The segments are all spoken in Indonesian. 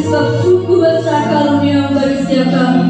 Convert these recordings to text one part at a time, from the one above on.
sebab sungguh besar karunia bagi setiap kami.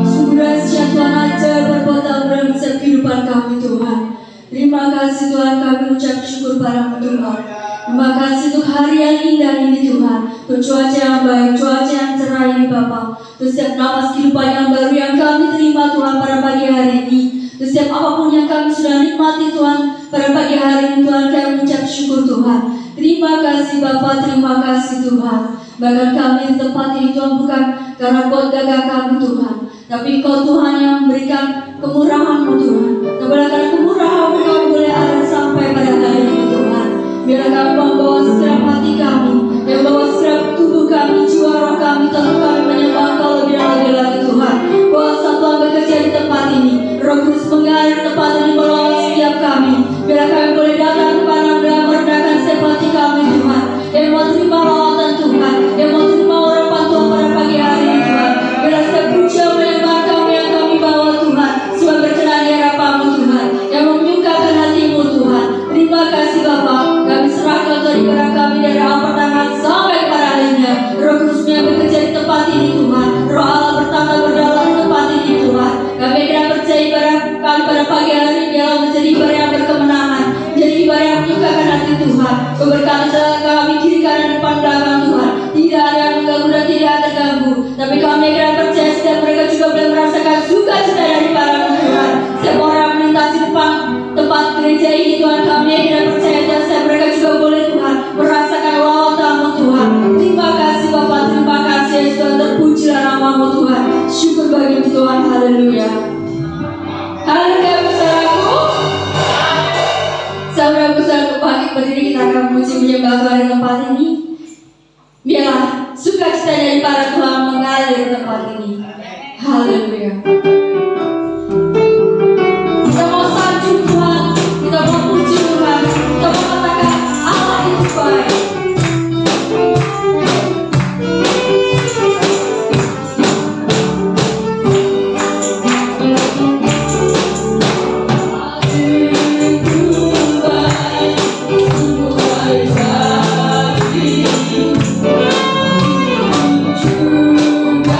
Sungguh dahsyat Tuhan ajar berbuat dalam setiap kehidupan kami Tuhan. Terima kasih Tuhan, kami ucap syukur padamu Tuhan. Terima kasih untuk hari yang indah ini Tuhan, untuk cuaca yang baik, cuaca yang cerah ini Bapa. Untuk setiap nafas kehidupan yang baru yang kami terima Tuhan pada pagi hari ini. Untuk setiap apapun yang kami sudah nikmati Tuhan pada pagi hari ini Tuhan, kami ucap syukur Tuhan. Terima kasih Bapa, terima kasih Tuhan. Bahkan kami di tempat ini Tuhan bukan karena kuat gagah kami Tuhan, tapi Kau Tuhan yang memberikan kemurahan-Mu Tuhan. Dan karena kemurahan-Mu kami boleh ada sampai pada hari ini Tuhan. Biarlah kami membawa setiap hati kami, yang bawa setiap tubuh kami, jiwa roh kami, tentu kami menyembah Kau lebih dan lebih lagi Tuhan. Kuasa Tuhan bekerja di tempat ini, Roh Kudus mengalir di tempat ini menolong setiap kami. Biarlah kami boleh datang kepada dan merendahkan setiap hati kami Tuhan, yang mau terima lawatan Tuhan, yang mau terima urapan Tuhan pada pagi hari ini Tuhan. Biarlah setiap pujian menyembah kami yang kami bawa Tuhan, sebab berkenan di hadapan-Mu Tuhan, yang menyukakan hati-Mu Tuhan. Terima kasih Bapa, kami serahkan Tuhan ibadah kami dari awal pertandingan sampai kepada akhirnya. Roh Kudus yang bekerja di tempat ini Tuhan, Roh Allah bertambah berdalam di tempat ini Tuhan. Kami kira percaya ibadah kami pada pagi hari ini biarlah menjadi ibadah yang berkemenangan, menjadi ibadah yang menyukakan hati Tuhan. Keberkatan kami kiri kanan depan belakang Tuhan, tidak ada yang mengganggu dan tidak terganggu. Tapi kami kira percaya setiap mereka juga boleh merasakan sukacita daripada Tuhan. Setiap orang melintasi depan tempat gereja ini Tuhan, kami kira percaya dan setiap mereka juga boleh Tuhan merasakan lawatan-Mu Tuhan. Terima kasih Bapa, terima kasih Yesus Tuhan, terpujilah nama-Mu Tuhan. Syukur bagi Tuhan, haleluya. Haleluya saudaraku. Saudara-saudaraku bangkit berdiri, kita akan memuji menyembah Tuhan di tempat ini. Biarlah sukacita dari para Tuhan mengalir di tempat ini. Haleluya. Kita mau sanjung Tuhan, kita mau puji Tuhan, kita mau katakan Allah itu baik. Juga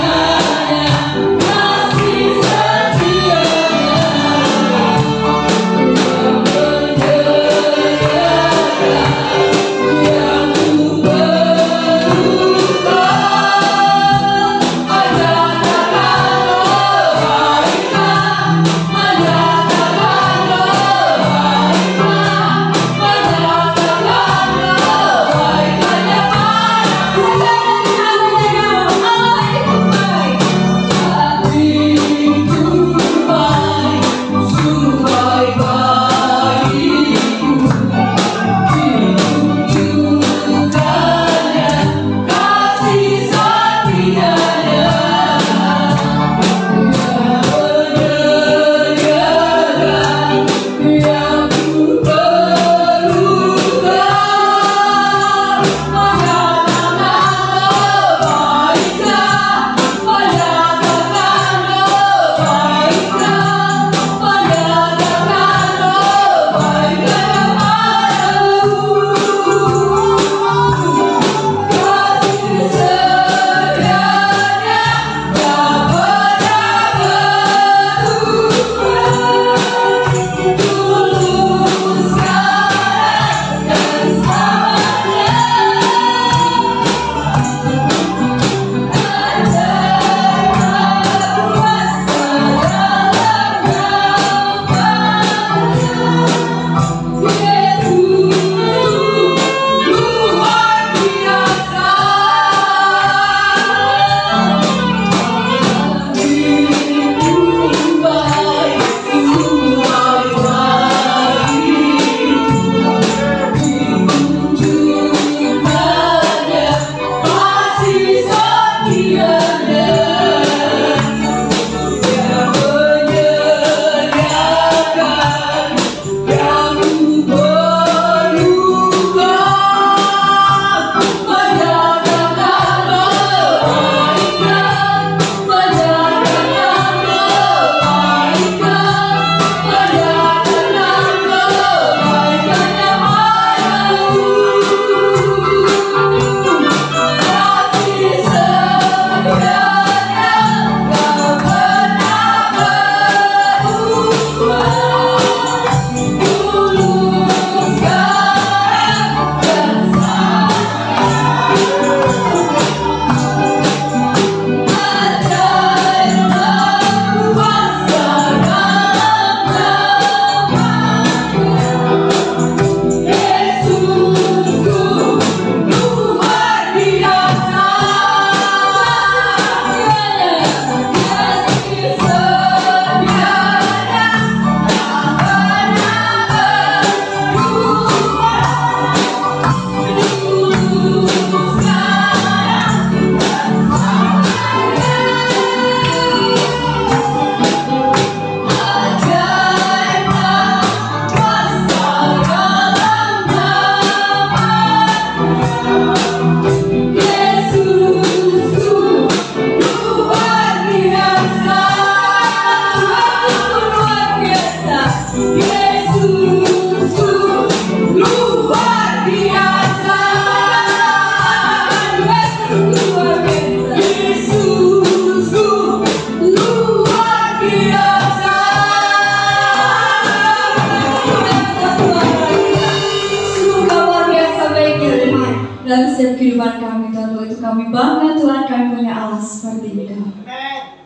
seperti Engkau.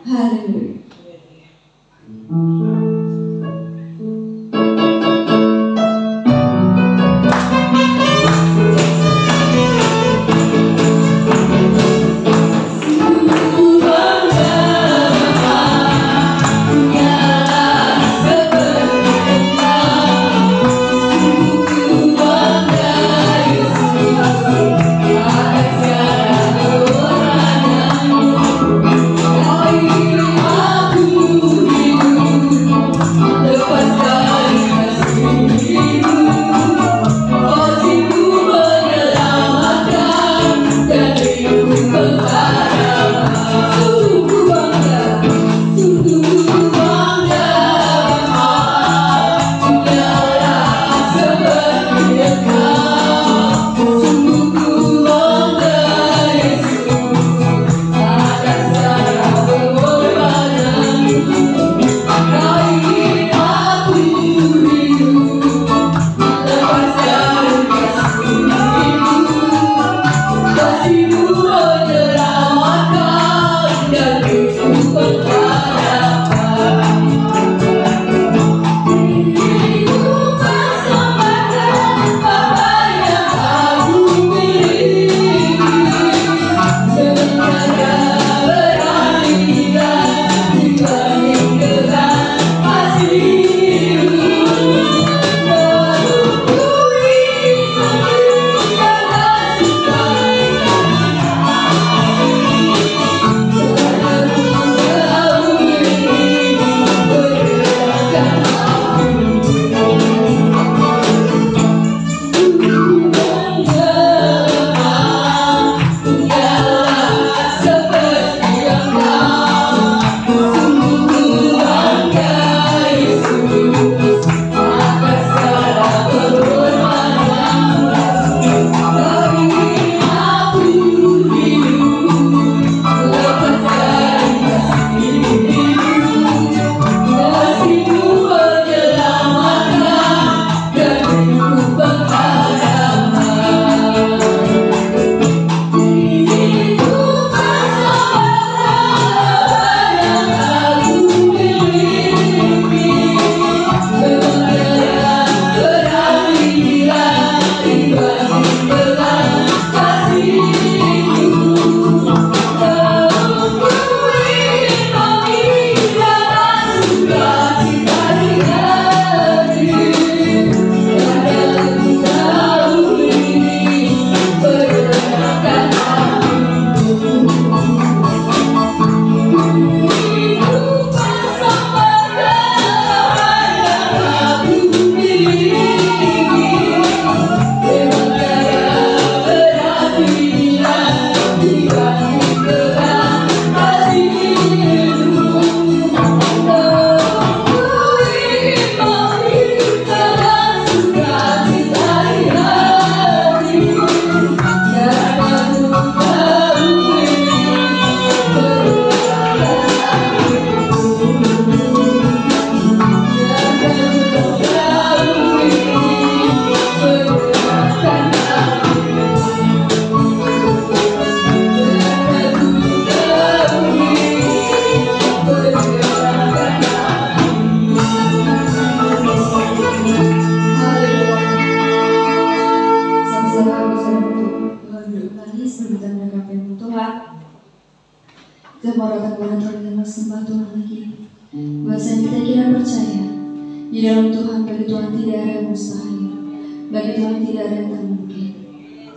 Haleluya.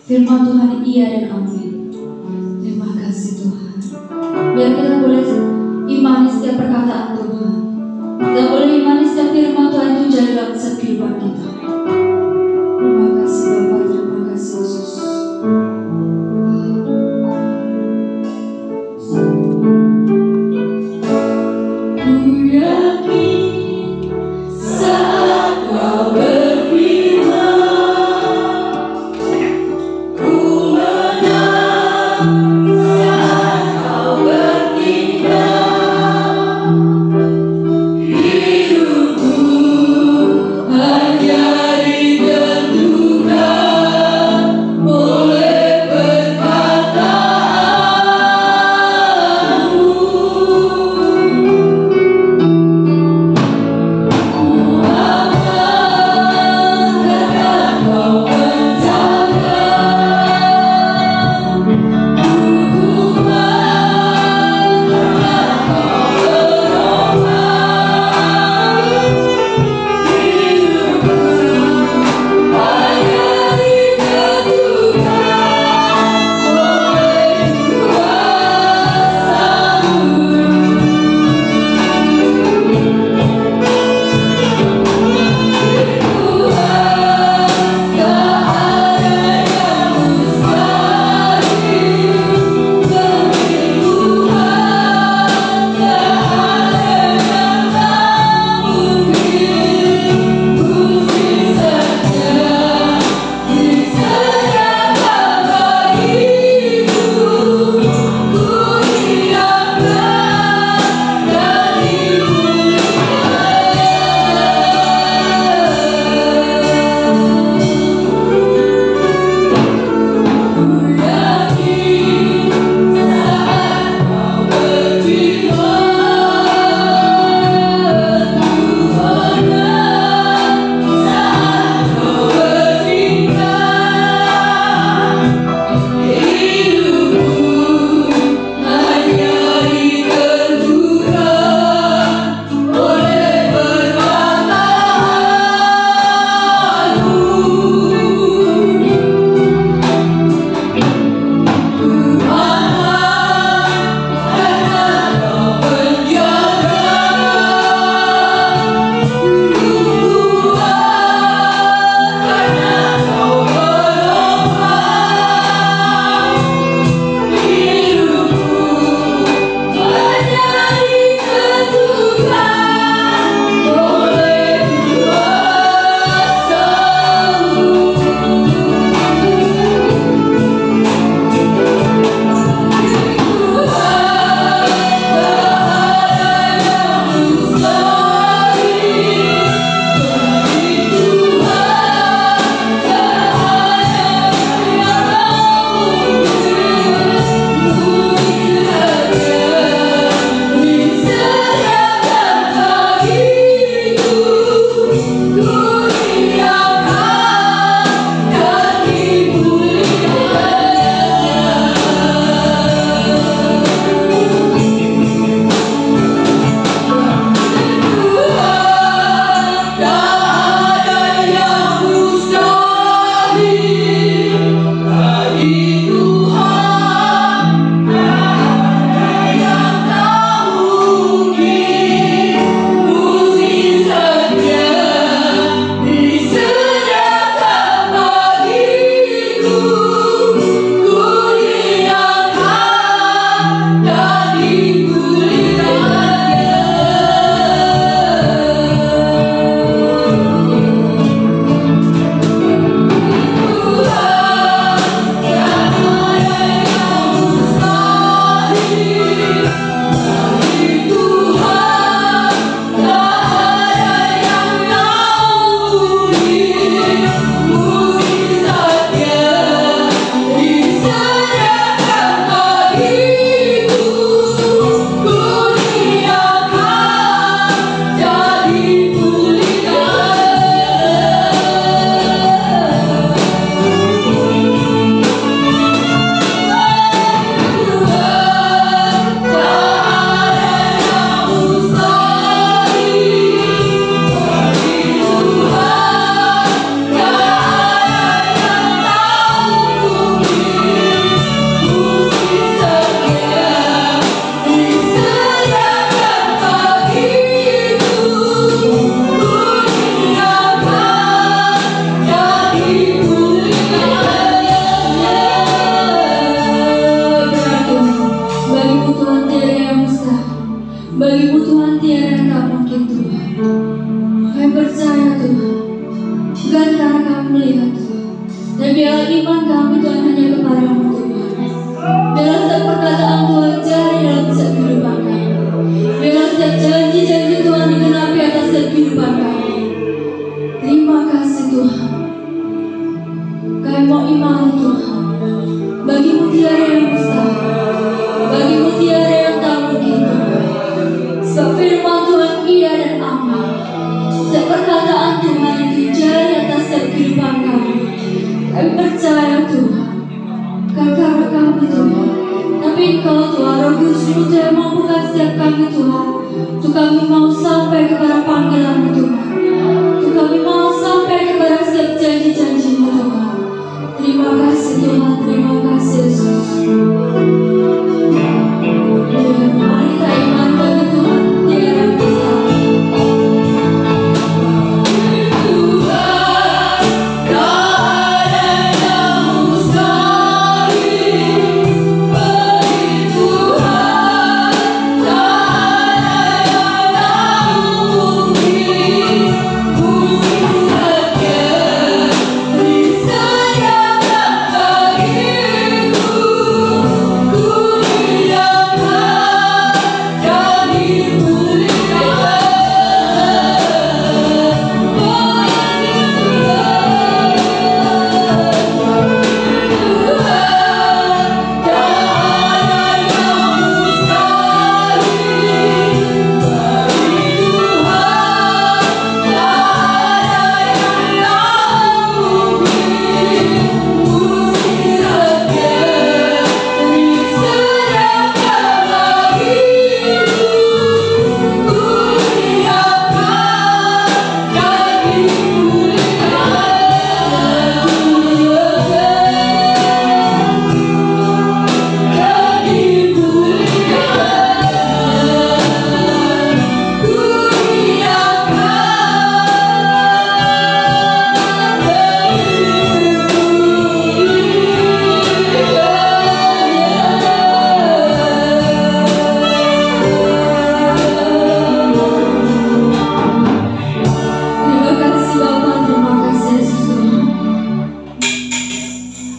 Firman Tuhan iya dan amin. Terima kasih Tuhan. Biar kita boleh imani setiap perkataan Tuhan. Kita boleh imani setiap firman Tuhan itu jadi dalam setiap kehidupan kita. Terima kasih Bapa, terima kasih Yesus. Hidupku hanya di Bagimu Tuhan tiada yang tak mungkin Tuhan. Kami percaya Tuhan, bukan karena kami melihat Tuhan, dan biarlah iman kami Tuhan hanya kepadamu Tuhan. Biarlah setiap perkataan Tuhan jari dalam setiap kehidupan kami. Biarlah setiap janji-janji Tuhan digenapi atas setiap kehidupan kami. Terima kasih Tuhan. Kami mau iman Tuhan. Bagimu tiada yang mustahil, bagimu tiada yang tak mungkin Tuhan. Sebab firman Tuhan iya dan aman. Setiap perkataan Tuhan itu jari atas setiap kehidupan kami. Kami percaya Tuhan, bukan karena kami Tuhan, tapi Engkau Tuhan, Roh Kudus-Mu yang mampukan setiap kami Tuhan, untuk kami mau sampai kepada panggilan Tuhan, untuk kami mau sampai kepada setiap janji-janji-Mu Tuhan. Terima kasih Tuhan, terima kasih Yesus. Mari kita iman bagi Tuhan, tiada yang bisa.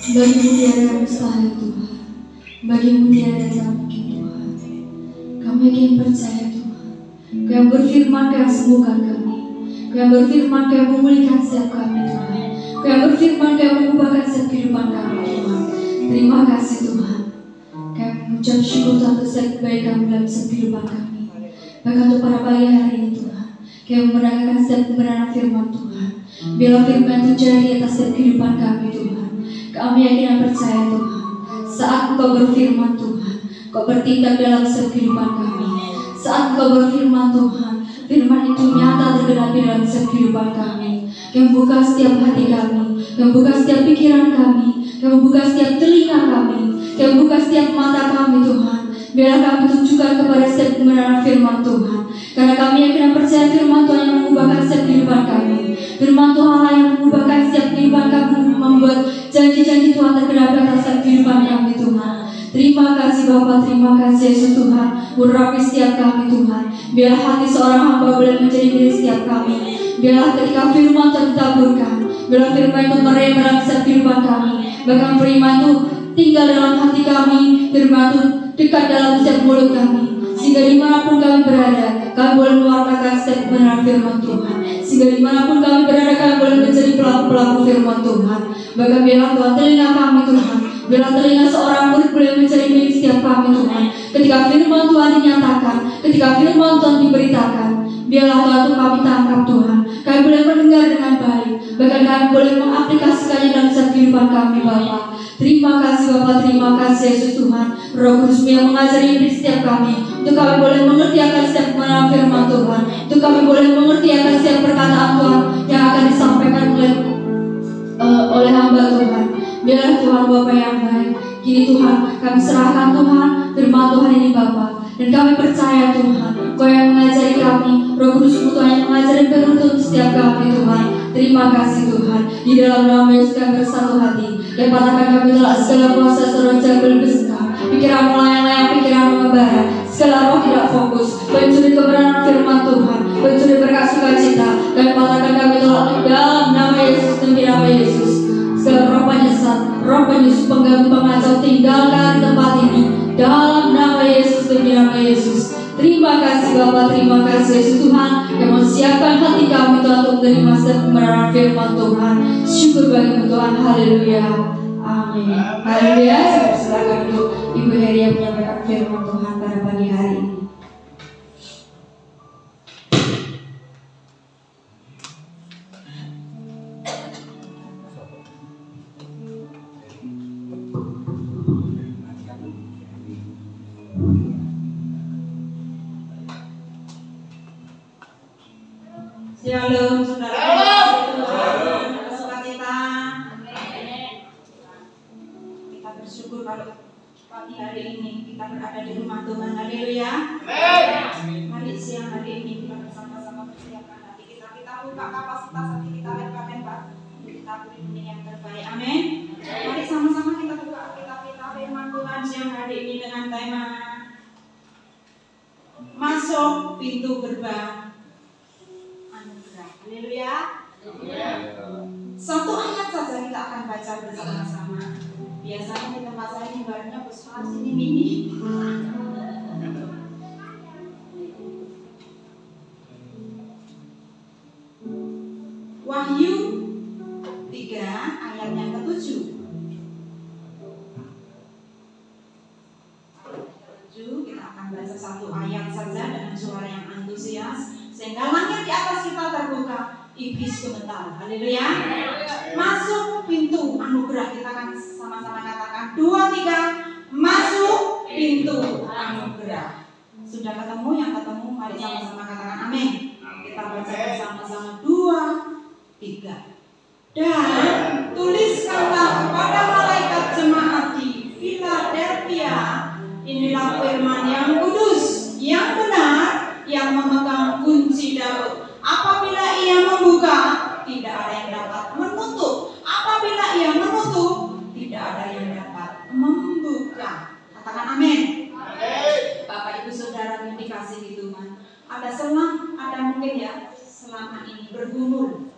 Bagimu tiada yang mustahil Tuhan, bagimu tiada yang tak mungkin Tuhan. Kami yakin percaya Tuhan, Kau yang berfirman, Kau yang sembuhkan kami, Kau yang berfirman, Kau yang memulihkan setiap kami Tuhan, Kau yang berfirman, Kau yang mengubahkan setiap kehidupan kami Tuhan. Terima kasih Tuhan. Kami mengucap syukur atas setiap kebaikan dalam setiap kehidupan kami. Bahkan untuk para pagi hari ini Tuhan, Kau menerangkan setiap kebenaran firman Tuhan. Biarlah firman itu jadi atas setiap kehidupan kami Tuhan. Kami yakin dan percaya Tuhan, saat Engkau berfirman Tuhan, Kau bertindak dalam setiap kehidupan kami. Saat Engkau berfirman Tuhan, firman itu nyata tergenapi dalam setiap kehidupan kami. Yang membuka setiap hati kami, yang membuka setiap pikiran kami, yang membuka setiap telinga kami, yang membuka setiap mata kami Tuhan. Biarlah kami tunjukkan kepada setiap kebenaran firman Tuhan. Karena kami yakin dan percaya firman Tuhan yang mengubahkan setiap kehidupan kami. Firman Tuhan yang mengubahkan setiap kehidupan kami, membuat janji-janji Tuhan tergenapi atas setiap kehidupan kami Tuhan. Terima kasih Bapa, terima kasih Yesus Tuhan. Urapi setiap kami Tuhan. Biarlah hati seorang hamba boleh menjadi milik setiap kami. Biarlah ketika firman Tuhan ditaburkan, biarlah firman itu merem dalam setiap kehidupan kami. Bahkan firman itu tinggal dalam hati kami, firman Tuhan dekat dalam setiap mulut kami, sehingga dimanapun kami berada, kami boleh mewartakan setiap kebenaran firman Tuhan. Sehingga dimanapun kami berada, kami boleh menjadi pelaku-pelaku firman Tuhan. Bahkan biarlah Tuhan telinga kami Tuhan, biarlah telinga seorang murid boleh menjadi milik setiap kami Tuhan. Ketika firman Tuhan dinyatakan, ketika firman Tuhan diberitakan, biarlah Tuhan untuk kami tangkap Tuhan. Kami boleh mendengar dengan baik, bahkan kami boleh mengaplikasikannya dalam setiap kehidupan kami Bapa. Terima kasih Bapa, terima kasih Yesus Tuhan. Roh Kudus yang mengajari hidup setiap kami, untuk kami boleh mengerti akan setiap kebenaran firman Tuhan, untuk kami boleh mengerti akan setiap perkataan Tuhan yang akan disampaikan oleh hamba Tuhan. Biarlah Tuhan Bapa yang baik, kini Tuhan kami serahkan Tuhan firman Tuhan ini Bapa, dan kami percaya Tuhan Kau yang mengajari kami, Roh Kudus Tuhan yang mengajari penuntun setiap kami Tuhan. Terima kasih Tuhan, di dalam nama Yesus kami bersatu hati, lepaskan kami tolak segala kuasa seronca berbesar, pikiran melayang-layang, pikiran mengembara, segala roh tidak fokus, pencuri kebenaran firman Tuhan, pencuri berkat sukacita, dan patahkan kami tolak dalam nama Yesus, demi nama Yesus. Segala roh penyesat, roh penyusup, pengganggu, pengacau, tinggalkan tempat ini dalam nama Yesus, demi nama Yesus. Terima kasih Bapa, terima kasih Yesus Tuhan yang menyiapkan hati kami Tuhan untuk menerima setiap kebenaran firman Tuhan. Syukur bagi Tuhan, haleluya, amin. Haleluya. Saya persilakan untuk Ibu Heri yang menyampaikan firman Tuhan pada pagi hari ini. Shalom saudara, sukacita. Kita bersyukur kalau pagi hari ini kita berada di rumah Tuhan. Haleluya. Mari siang hari ini kita bersama-sama persiapkan hati kita. Kita buka kapasitas hati kita lebar-lebar untuk kita beri benih yang terbaik. Amin. Mari sama-sama kita buka Alkitab kita firman Tuhan siang hari ini dengan tema masuk pintu gerbang. Haleluya. Satu ayat saja kita akan baca bersama-sama. Biasanya di tempat saya gambarnya besar, sini mini. Wahyu 3 ayat yang ke-7. Kita akan baca satu ayat saja dengan suara yang antusias, sehingga langit di atas kita terbuka, iblis gemetar. Haleluya. Masuk pintu anugerah. Kita akan sama-sama katakan 2, 3. Masuk pintu anugerah. Sudah ketemu? Yang ketemu mari sama-sama katakan amin. Kita baca bersama-sama 2, 3. Dan tuliskanlah kepada malaikat jemaat di Philadelphia, inilah firman yang kudus, yang benar, yang memegang kunci Daud. Apabila ia membuka, tidak ada yang dapat menutup. Apabila ia menutup, tidak ada yang dapat membuka. Katakan amin. Bapak Ibu Saudara yang dikasihi Tuhan, ada mungkin ya selama ini bergumul,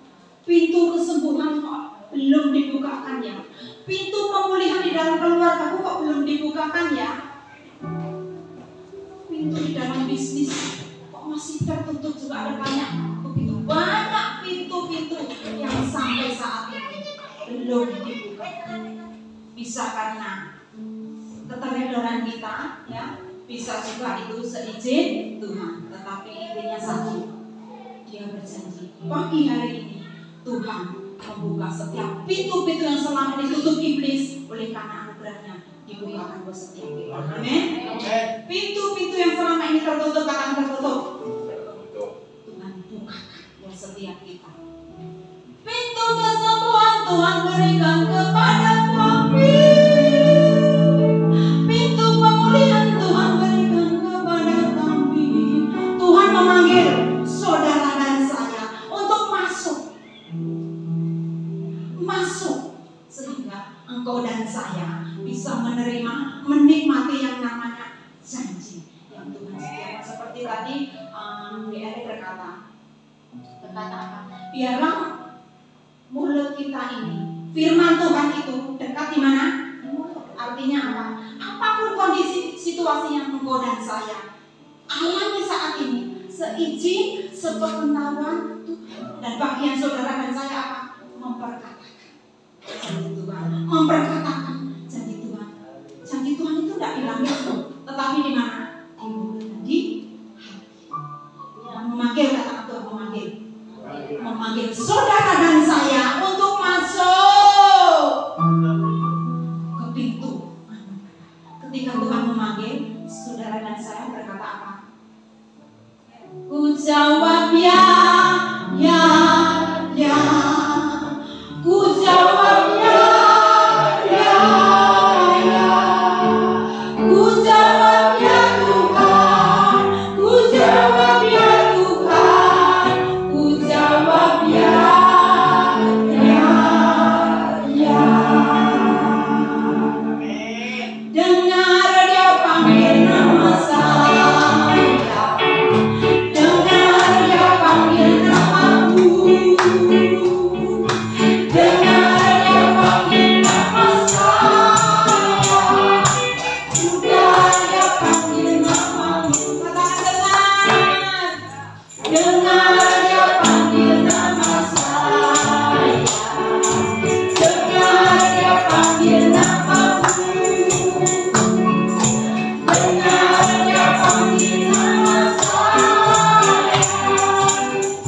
pintu kesembuhan kok belum dibukakan ya, pintu pemulihan di dalam keluarga kok belum dibukakan ya, pintu di dalam bisnis kok masih tertutup juga, ada begitu banyak pintu-pintu yang sampai saat ini belum dibuka. Bisa karena keteledoran kita ya, bisa juga itu seizin Tuhan, tetapi intinya satu, Dia berjanji pagi hari ini Tuhan membuka setiap pintu-pintu yang selama ditutup iblis, oleh karena anugerahnya dibukakan buat setiap kita. Amin. Pintu-pintu yang selama ini tertutup akan tertutup, Tuhan bukakan buat setiap kita. Pintu kesembuhan Tuhan berikan kepada kami, pintu pemulihan Tuhan berikan kepada kami. Tuhan memanggil saudara dan saya untuk masuk sehingga engkau dan saya bisa menikmati yang namanya janji yang Tuhan sediakan. Seperti tadi BR berkata apa? Biarlah mulut kita ini, firman Tuhan itu dekat di mana? Apa artinya apa? Apapun kondisi situasi yang engkau dan saya alami saat ini, seizin, sepengetahuan Tuhan. Dan bagian saudara dan saya apa? Memperkatakan janji Tuhan, memperkatakan janji Tuhan. Janji Tuhan itu tidak di langit, tetapi di mana? Di mulut dan di hati. Yang memanggil, kata Tuhan, memanggil saudara dan saya untuk masuk ke pintu. Ketika Tuhan memanggil, saudara dan saya berkata apa? Ku jawab ya, ya, ya. Ku jawab ya, ya, ya. Ku jawab ya Tuhan. Ku jawab ya Tuhan. Ku jawab ya, ya, ya. Dengar dia panggil nama saya. Dengar dia panggil namaku. Dengar dia panggil nama saya. Juga dia panggil namamu. Katakan dengar. Dengar dia panggil nama saya. Dengar dia panggil namaku. Dengar dia panggil nama saya.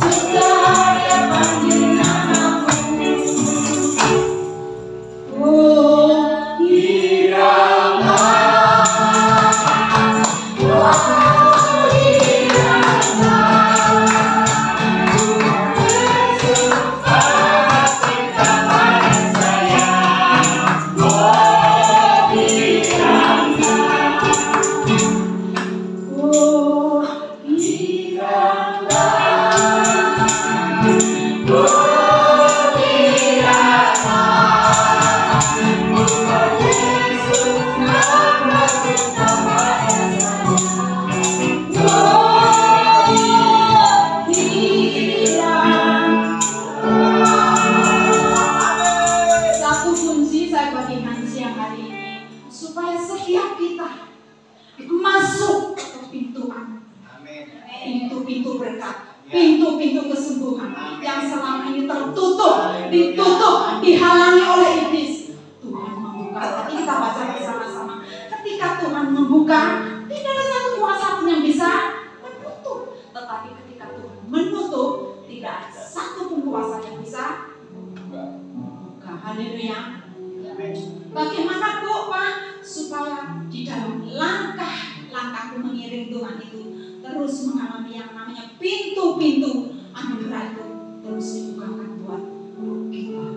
Juga dia panggil namaku. Oh, kiranya, oh, kiranya Yesus pasti kabar saya. Oh, kiranya, oh, kiranya, oh, kiranya satu kunci saya bagikan siang hari ini supaya setiap kita masuk ke pintu anugerah, pintu-pintu berkat, pintu-pintu kesembuhan yang selama ini tertutup, ditutup, dihalangi oleh iblis. Tuhan membuka. Nanti kita baca bersama-sama. Ketika Tuhan membuka, tidak ada satu kuasa pun yang bisa menutup. Tetapi ketika Tuhan menutup, tidak ada satu pun kuasa yang bisa membuka. Haleluya. Bagaimana Pak? Supaya di dalam langkahku mengiring Tuhan itu terus mengalami yang namanya pintu-pintu anugerah itu terus dibukakan buat kita.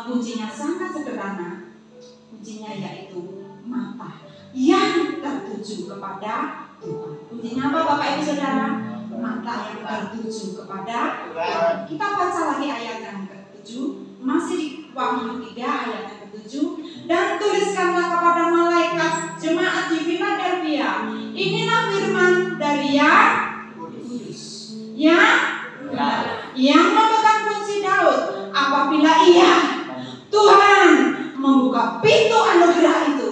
Kuncinya sangat sederhana. Kuncinya yaitu mata yang tertuju kepada Tuhan. Kuncinya apa Bapak Ibu Saudara? Mata yang tertuju kepada Tuhan. Kita baca lagi ayat yang ke-7, masih di Wahyu 3 ayat yang ke-7. Dan tuliskanlah kepada malaikat jemaat di Philadelphia, inilah firman dari Yang Kudus, yang memegang kunci Daud. Apabila ia, Tuhan, membuka pintu anugerah itu,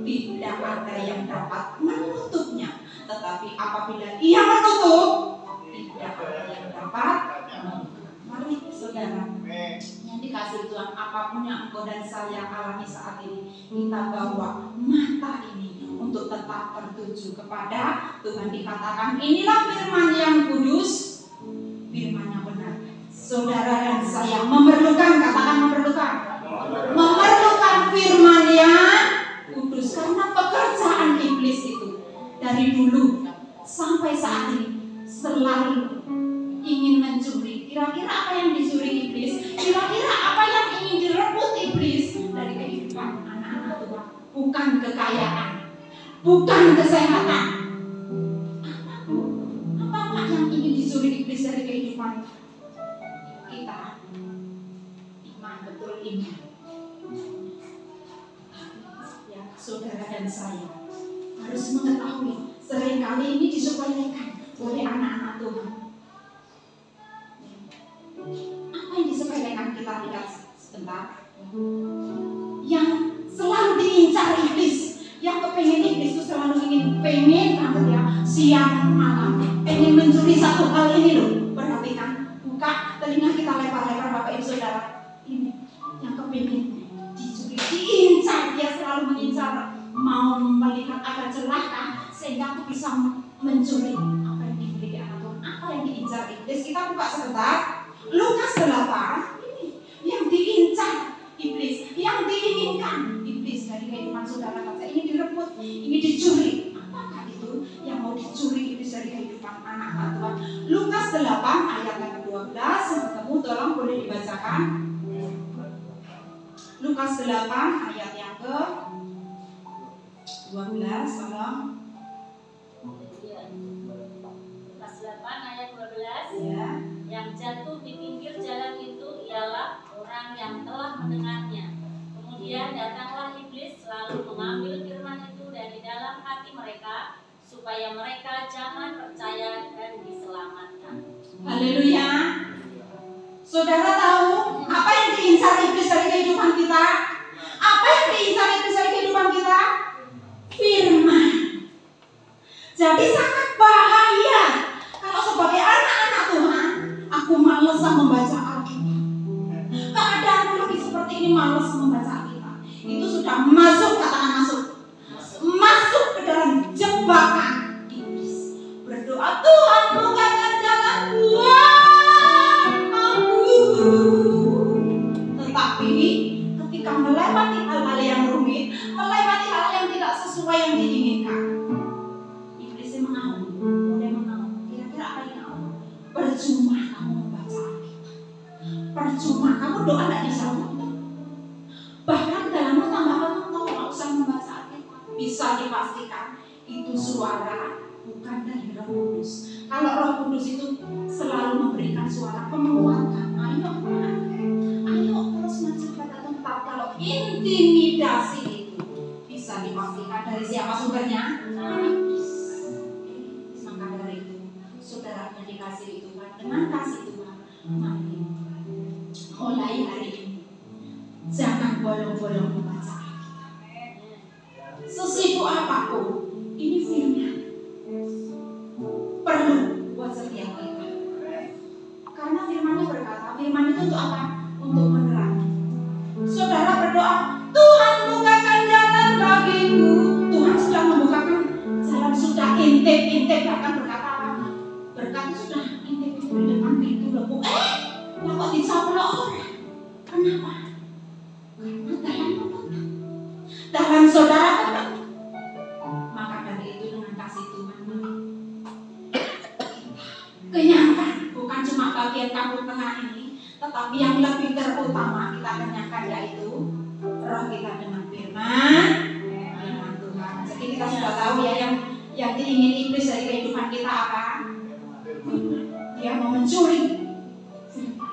tidak ada yang dapat menutupnya. Tetapi apabila ia menutup, tidak ada yang dapat membuka. Mari saudara yang dikasih Tuhan, apapun yang engkau dan saya alami saat ini, kita bawa mata ini untuk tetap tertuju kepada Tuhan. Dikatakan inilah firman yang kudus, firman yang benar. Saudara dan saya memerlukan, katakan memerlukan firman yang kudus. Karena pekerjaan iblis itu dari dulu sampai saat ini selalu ingin mencuri. Kira-kira apa yang dicuri iblis? Kira-kira apa yang ingin direbut iblis dari kehidupan anak-anak Tuhan? Bukan kekayaan, bukan kesehatan. Apa yang ingin dicuri iblis dari kehidupan kita? Iman, betul iman. Ya, saudara dan saya harus mengetahui, seringkali ini disepelekan oleh anak-anak Tuhan. Apa yang disepelekan? Kita lihat sebentar. Yang selalu pengen banget ya siang malam pengen mencuri satu hal ini loh. Perhatikan, buka telinga kita lebar-lebar Bapak Ibu Saudara. Ini yang kepingin dicuri, diincar, dia selalu mengincar, mau melihat ada celaka sehingga aku bisa mencuri apa yang dimiliki anak Tuhan, apa yang diincar iblis. Kita buka sebentar Lukas 8. Ini yang diincar iblis, yang diinginkan iblis dari kehidupan saudara kata ini direbut, ini dicuri. Apakah itu yang mau dicuri iblis dari kehidupan anak-anak Tuhan? Lukas 8 ayat yang ke-12 yang ketemu tolong boleh dibacakan. Lukas 8 ayat yang ke-12 tolong. Lukas 8 ayat 12. Ya. Yang jatuh di pinggir jalan itu ialah orang yang telah mendengarnya. Kemudian datanglah iblis lalu mengambil firman itu dari dalam hati mereka supaya mereka jangan percaya dan diselamatkan. Haleluya. Saudara tahu apa yang diincar iblis dari kehidupan kita? Apa yang diincar iblis dari kehidupan kita? Firman. Jadi sangat bahaya kalau sebagai anak-anak Tuhan aku malas membaca Alkitab. Keadaanku lagi seperti ini, malas membaca Alkitab. Itu sudah masuk, katakan masuk. Masuk ke dalam jebakan iblis. Berdoa, Tuhan bukakan jalan buat aku. Tetapi ketika melewati hal-hal yang rumit, melewati hal yang tidak sesuai yang diinginkan, iblisnya mengaum. Dia mengaum. Kira-kira apa yang mengaum? Percuma kamu membaca Alkitab. Percuma kamu doa tidak dijawab. Bahkan dalammu tambah tahu nggak usah membaca Alkitab. Bisa dipastikan itu suara bukan dari Roh Kudus. Kalau Roh Kudus itu selalu memberikan suara penguatan. Ayo terus menciptakan tempat. Kalau intimidasi itu bisa dipastikan dari siapa sumbernya? Maka dari itu saudara yang dikasihi Tuhan, dengan kasih Tuhan, mari mulai hari ini jangan bolong-bolong membaca Alkitab. Sesibuk apapun, ini firman perlu buat setiap kita. Karena firman-Nya berkata, firman itu untuk apa? Untuk menerangi. Saudara berdoa, Tuhan bukakan jalan bagiku. Tuhan sudah membukakan jalan, sudah intip bahkan berkata apa? Berkata sudah intip di depan pintu loh. Kok dicaplok orang? Kenapa? Karena dalam tutup, dalam saudara tutup. Maka dari itu dengan kasih Tuhan kenyangkan, bukan cuma bagian kampung tengah ini, tetapi yang lebih terutama kita kenyangkan yaitu roh kita dengan firman Tuhan. Jadi kita sudah tahu ya yang diingin iblis dari kehidupan kita apa? Dia mau mencuri firman.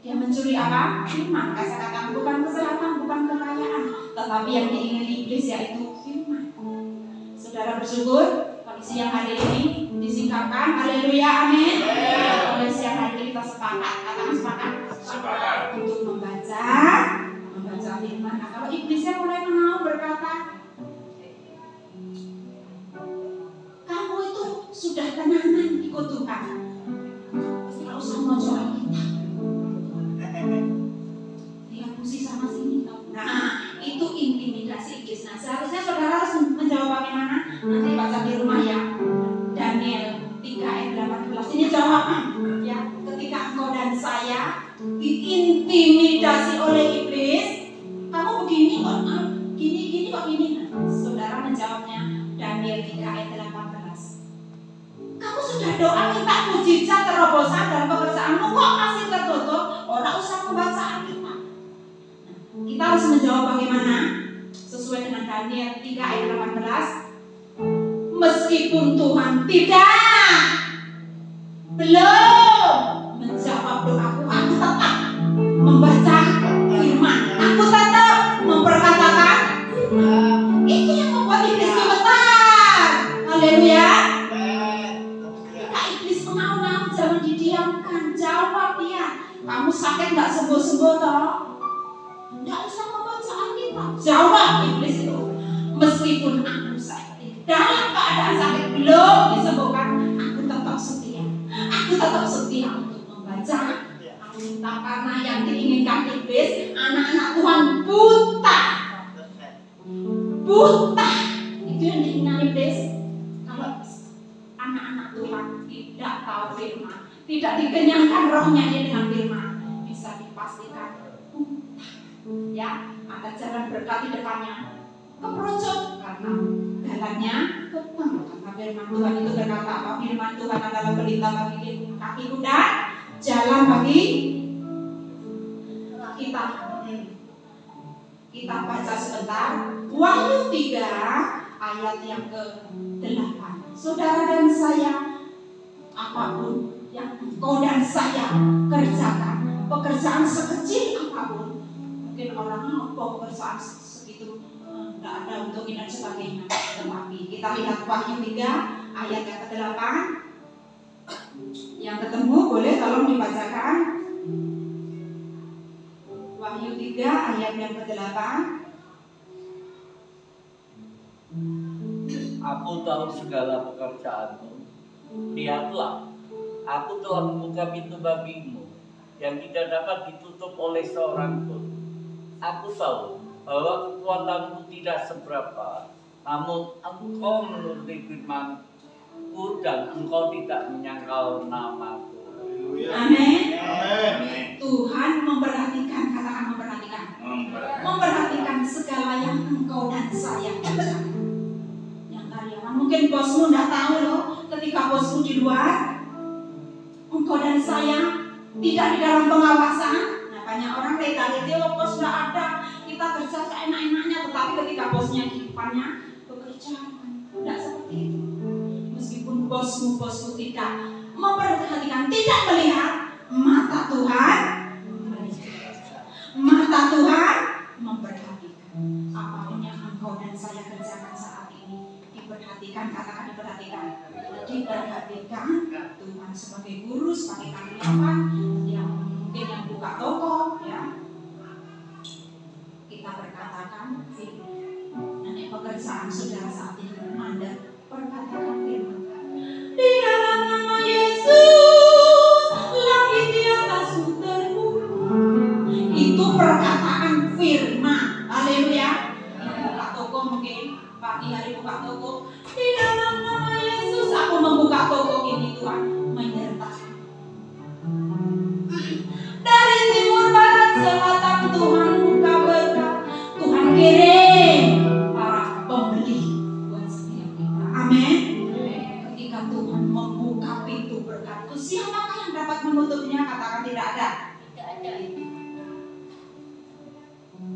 Dia mencuri apa? Firman. Saya katakan bukan kesehatan, bukan kekayaan, tetapi yang diingin iblis yaitu firman. Saudara bersyukur kondisi yang hari ini disingkapkan. Haleluya, amin. Kondisi yang hari ini kita sepakat, katakan sepakat untuk membaca firman. Nah, kalau iblisnya mulai mengaum berkata, kamu itu sudah tenanan ikut Tuhan, tidak usah mojo Alkitab, dia pusing sana sini. Nah, itu intimidasi iblis. Nah, seharusnya saudara harus menjawab bagaimana? Nanti baca di rumah ya. Daniel 3 ayat 18. Ini jawaban ya. Ketika engkau dan saya diintimidasi oleh iblis, kamu begini kok, gini kok gini. Nah, saudara menjawabnya Daniel 3 ayat 18. Kamu sudah doa minta mujizat terobosan dalam pekerjaanmu kok masih tertutup? Orang usah membaca Alkitab. Kita harus menjawab bagaimana? Sesuai dengan Daniel 3 ayat 18. Meskipun Tuhan belum menjawab doaku, aku tetap membaca firman, aku tetap memperkatakan firman. Itu yang membuat iblis gemetar. Haleluya. Ketika iblis mengaum-ngaum, jangan didiamkan, jawab dia. Kamu sakit nggak sembuh-sembuh toh? Nggak usah membaca Alkitab. Jawab iblis itu. Meskipun aku sakit, belum disembuhkan, aku tetap setia. Aku tetap setia untuk membaca Alkitab, karena yang diinginkan iblis, anak-anak Tuhan buta. Buta. Itu yang diinginkan iblis. Kalau anak-anak Tuhan tidak tahu firman, tidak dikenyangkan rohnya dengan firman, bisa dipastikan buta. Ya, ada jalan berkat di depannya, keperucut karena jalannya ketemu. Karena firman Tuhan itu berkata apa? Firman Tuhan adalah pelita bagi kakiku dan jalan bagi kita. Kita baca sebentar Wahyu 3 ayat yang ke-8. Saudara dan saya, apapun yang engkau dan saya kerjakan, pekerjaan sekecil apapun, mungkin orang pekerjaan segitu tidak ada untuk ini dan sebagainya, tetapi kita lihat Wahyu 3 ayat yang ke-8. Yang ketemu boleh tolong dibacakan Wahyu 3 ayat yang ke-8. Aku tahu segala pekerjaanmu. Lihatlah, aku telah membuka pintu bagimu yang tidak dapat ditutup oleh seorang pun. Aku tahu bahwa kekuatanmu tidak seberapa, namun engkau menuruti firman-Ku dan engkau tidak menyangkal nama-Ku. Amin. Tuhan memperhatikan, katakan memperhatikan. Memperhatikan segala yang engkau dan saya kerjakan. Yang karyawan, mungkin bosmu tidak tahu loh, ketika bosmu di luar, engkau dan saya tidak di dalam pengawasan. Nah, banyak orang legaliti, oh bos tidak ada, kita kerja seenak-enaknya, tetapi ketika bosnya di depannya bekerja, tidak seperti itu. Meskipun bosmu tidak memperhatikan, tidak melihat, mata Tuhan memperhatikan. Apapun yang engkau dan saya kerjakan saat ini diperhatikan, katakan diperhatikan. Diperhatikan Tuhan sebagai guru, sebagai karyawan yang mungkin yang buka toko, ya. Kita berkatakan firman. Dan pekerjaan saudara saat ini Anda perkatakan firman. Di dalam nama Yesus, langit di atasmu terbuka. Itu perkataan firman. Haleluya. Yang buka toko mungkin pagi hari buka toko. Di dalam nama Yesus aku membuka toko ini, Tuhan menyertai. Dari timur barat selatan Tuhan buka berkat. Tuhan kirim para pembeli buat setiap kita. Amin. Ketika Tuhan membuka pintu berkat, siapakah yang dapat menutupnya? Katakan tidak ada. Tidak ada.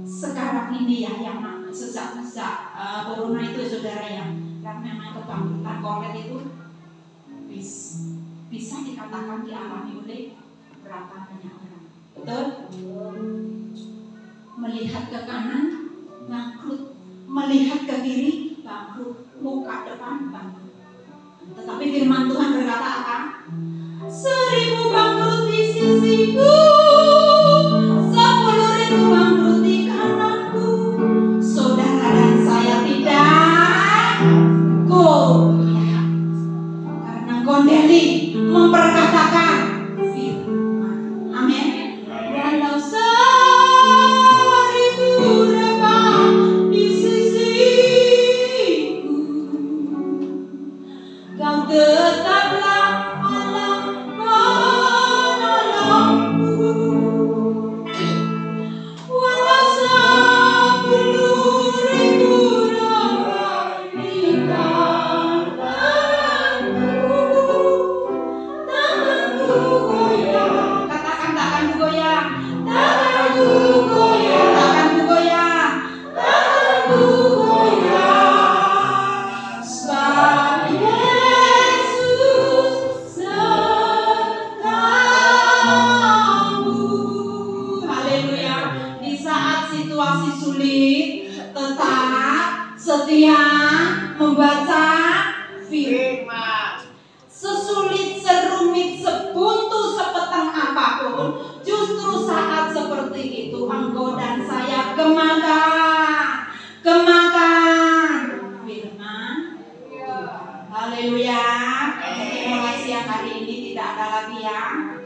Sekarang ini ya, yang sejak corona itu saudara, yang memang kebangkitan COVID itu bisa dikatakan dialami oleh berapa banyak orang. Betul? Melihat ke kanan bangkrut, melihat ke kiri bangkrut, muka depan bangkrut. Tetapi firman Tuhan berkata apa? 1000 bangkrut di sisiku, 10.000 bangkrut di kananku. Saudara dan saya tidak goyah karena gondeli memperkatakan firman. Amin. Walau 1000 rebah di sisiku, kau tetaplah Allah menolongku. Walau 10.000 rebah di tanganku goyah. Katakan tanganku goyah. Tanganku goyah. Tanganku goyah. Tanganku goyah. Sebab Yesus Haleluya. Mulai siang hari ini tidak ada lagi yang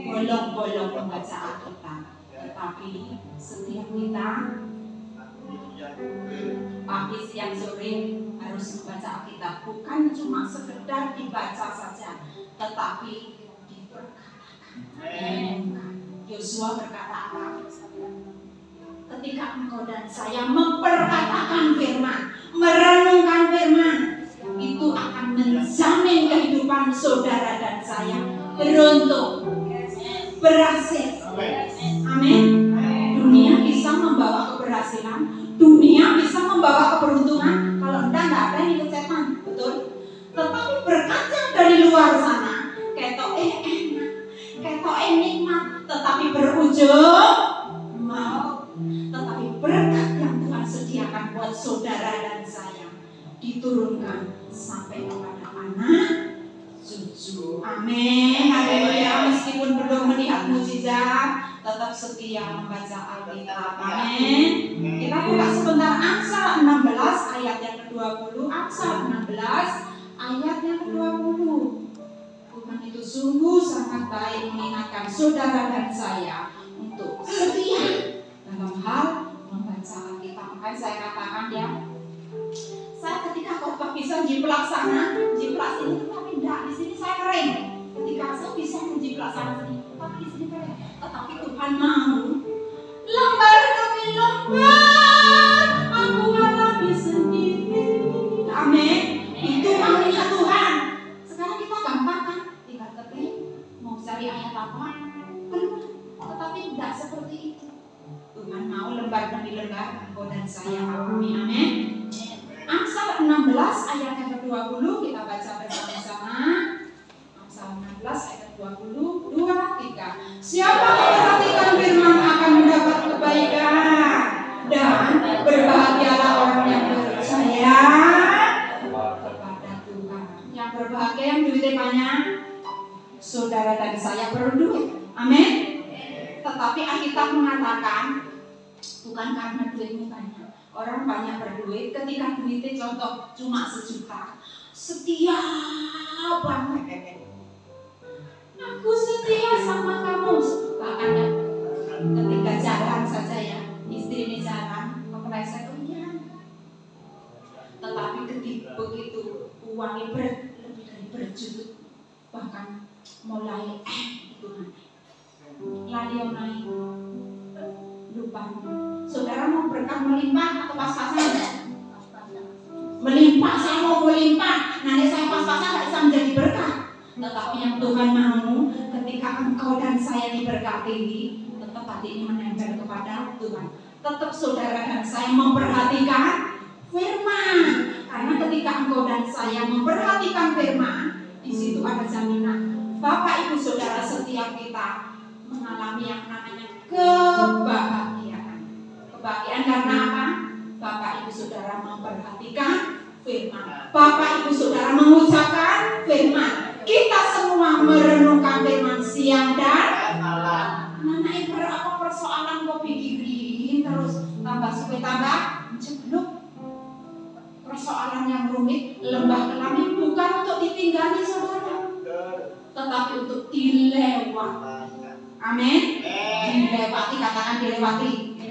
bolong-bolong membaca Alkitab, tetapi setiap kita pagi, siang, sore harus membaca Alkitab, bukan cuma sekedar dibaca saja, tetapi diperkatakan. Yosua berkata apa? Ketika engkau dan saya memperkatakan firman, merenungkan firman, itu akan menjamin kehidupan saudara dan saya beruntung, berhasil. Amin. Dunia bisa membawa keberhasilan, dunia bisa membawa keberuntungan. Kalau enggak ada yang ikut setan, betul. Tetapi berkat yang dari luar sana, ketok enak, ketok nikmat, tetapi berujung maut. Tetapi berkat yang Tuhan sediakan buat saudara dan saya diturunkan sampai kepada anak cucu. Amin. Haleluya. Meskipun belum melihat mukjizat, tetap setia membaca Alkitab. Amin. Kita buka sebentar Amsal 16 ayat yang ke-20. Amsal 16 ayat yang ke-20. Tuhan itu sungguh sangat baik mengingatkan saudara dan saya untuk setia dalam hal membaca Alkitab. Makanya saya katakan ya, saya ketika khotbah bisa jiplak sana, jiplak sini, tapi enggak, di sini saya kering. Ketika saya bisa menjiplak sana sini, tapi di sini kering. Tetapi Tuhan mau lembar demi lembar aku alami sendiri. Amin. Itu maunya Tuhan. Sekarang kita gampang kan, tinggal ketik, mau cari ayat apa, keluar. Tetapi tidak seperti itu. Tuhan mau lembar demi lembar engkau dan saya alami. Amin. Amsal 16 ayat yang ke-20 kita baca bersama-sama. Amsal 16 ayat 20, 2, 3. Siapa yang memperhatikan firman akan mendapat kebaikan, dan berbahagialah orang yang percaya kepada Tuhan. Yang berbahagia yang duitnya banyak, saudara dan saya perlu duit. Amin. Tetapi Alkitab mengatakan bukan karena duitnya banyak. Orang banyak berduit, ketika duitnya contoh cuma 1 juta, setia banget. Aku setia sama kamu. Bahkan ya, ketika jalan saja ya, istri ini jalan, kepleset iya. Tetapi ketika begitu uangnya lebih dari berjuta, bahkan mulai lalu naik, lupa. Saudara mau berkah melimpah atau pas-pasan? Melimpah, saya mau melimpah. Nanti saya pas-pasan nggak bisa menjadi berkah. Tetapi yang Tuhan mau, ketika engkau dan saya diberkati, tetap hati ini menempel kepada Tuhan. Tetap saudara dan saya memperhatikan firman. Karena ketika engkau dan saya memperhatikan firman, di situ ada jaminan. Bapak Ibu Saudara setiap kita mengalami yang namanya kebahagiaan. Kebahagiaan karena apa? Bapak Ibu Saudara memperhatikan firman. Bapak Ibu Saudara mengucapkan firman. Kita semua merenungkan firman siang dan malam. Mana apa persoalan kok pikirin terus tambah suwe tambah jeblok. Persoalan yang rumit, lembah kelam bukan untuk ditinggali saudara, tetapi untuk dilewati. Amin. Dilewati, katakan dilewati.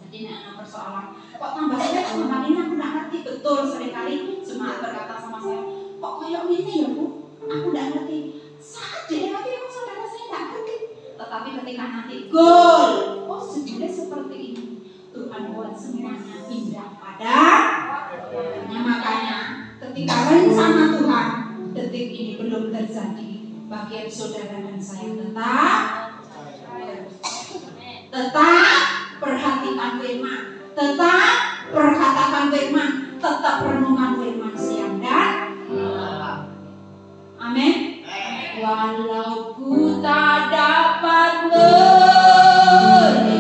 Jadi ada persoalan. Kok tambah suwe kemarin ini aku tidak ngerti betul. Seringkali jemaat berkata sama saya, kok kayak ini ya Bu? Aku tidak ngerti. Saat dilewati aku saudara saya tidak ngerti. Tetapi ketika nanti goal, oh sebenarnya seperti ini. Tuhan buat semuanya indah pada waktunya. Makanya ketika rencana Tuhan detik ini belum terjadi, bagian saudara dan saya tetap perhatikan firman, tetap perkatakan firman, tetap renungan firman siang dan malam. Amin. Walau ku tak dapat ada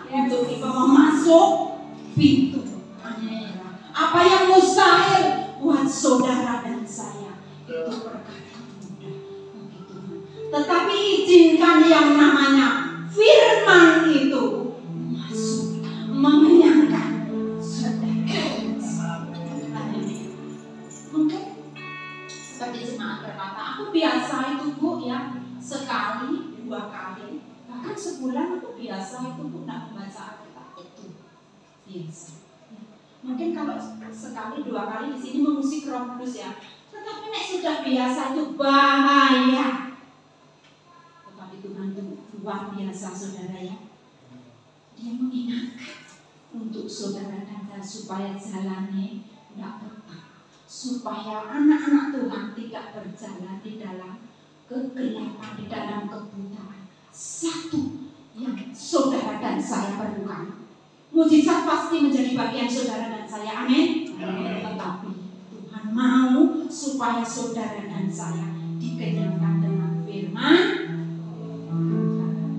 kita untuk kita masuk pintu. Amin. Apa yang mustahil buat saudara dan saya itu perkara mudah. Begitu. Tetapi izinkan yang namanya firman itu masuk mengenyangkan saudara. Mungkin seperti jemaat berkata, aku biasa itu Bu ya, sekali, 2 kali, bahkan sebulan aku biasa itu Bu nak membaca Alkitab itu biasa. Mungkin kalau sekali 2 kali di sini mengusik Roh Kudus ya, tetapi nek sudah biasa itu bahaya. Tetapi Tuhan itu luar biasa saudara ya. Dia mengingatkan untuk saudara dan saya supaya jalannya tidak tetap, supaya anak-anak Tuhan tidak berjalan di dalam kegelapan, di dalam kebutaan. Satu yang saudara dan saya perlukan, mujizat pasti menjadi bagian saudara dan saya, amin. Tetapi Tuhan mau supaya saudara dan saya dikenyangkan dengan firman,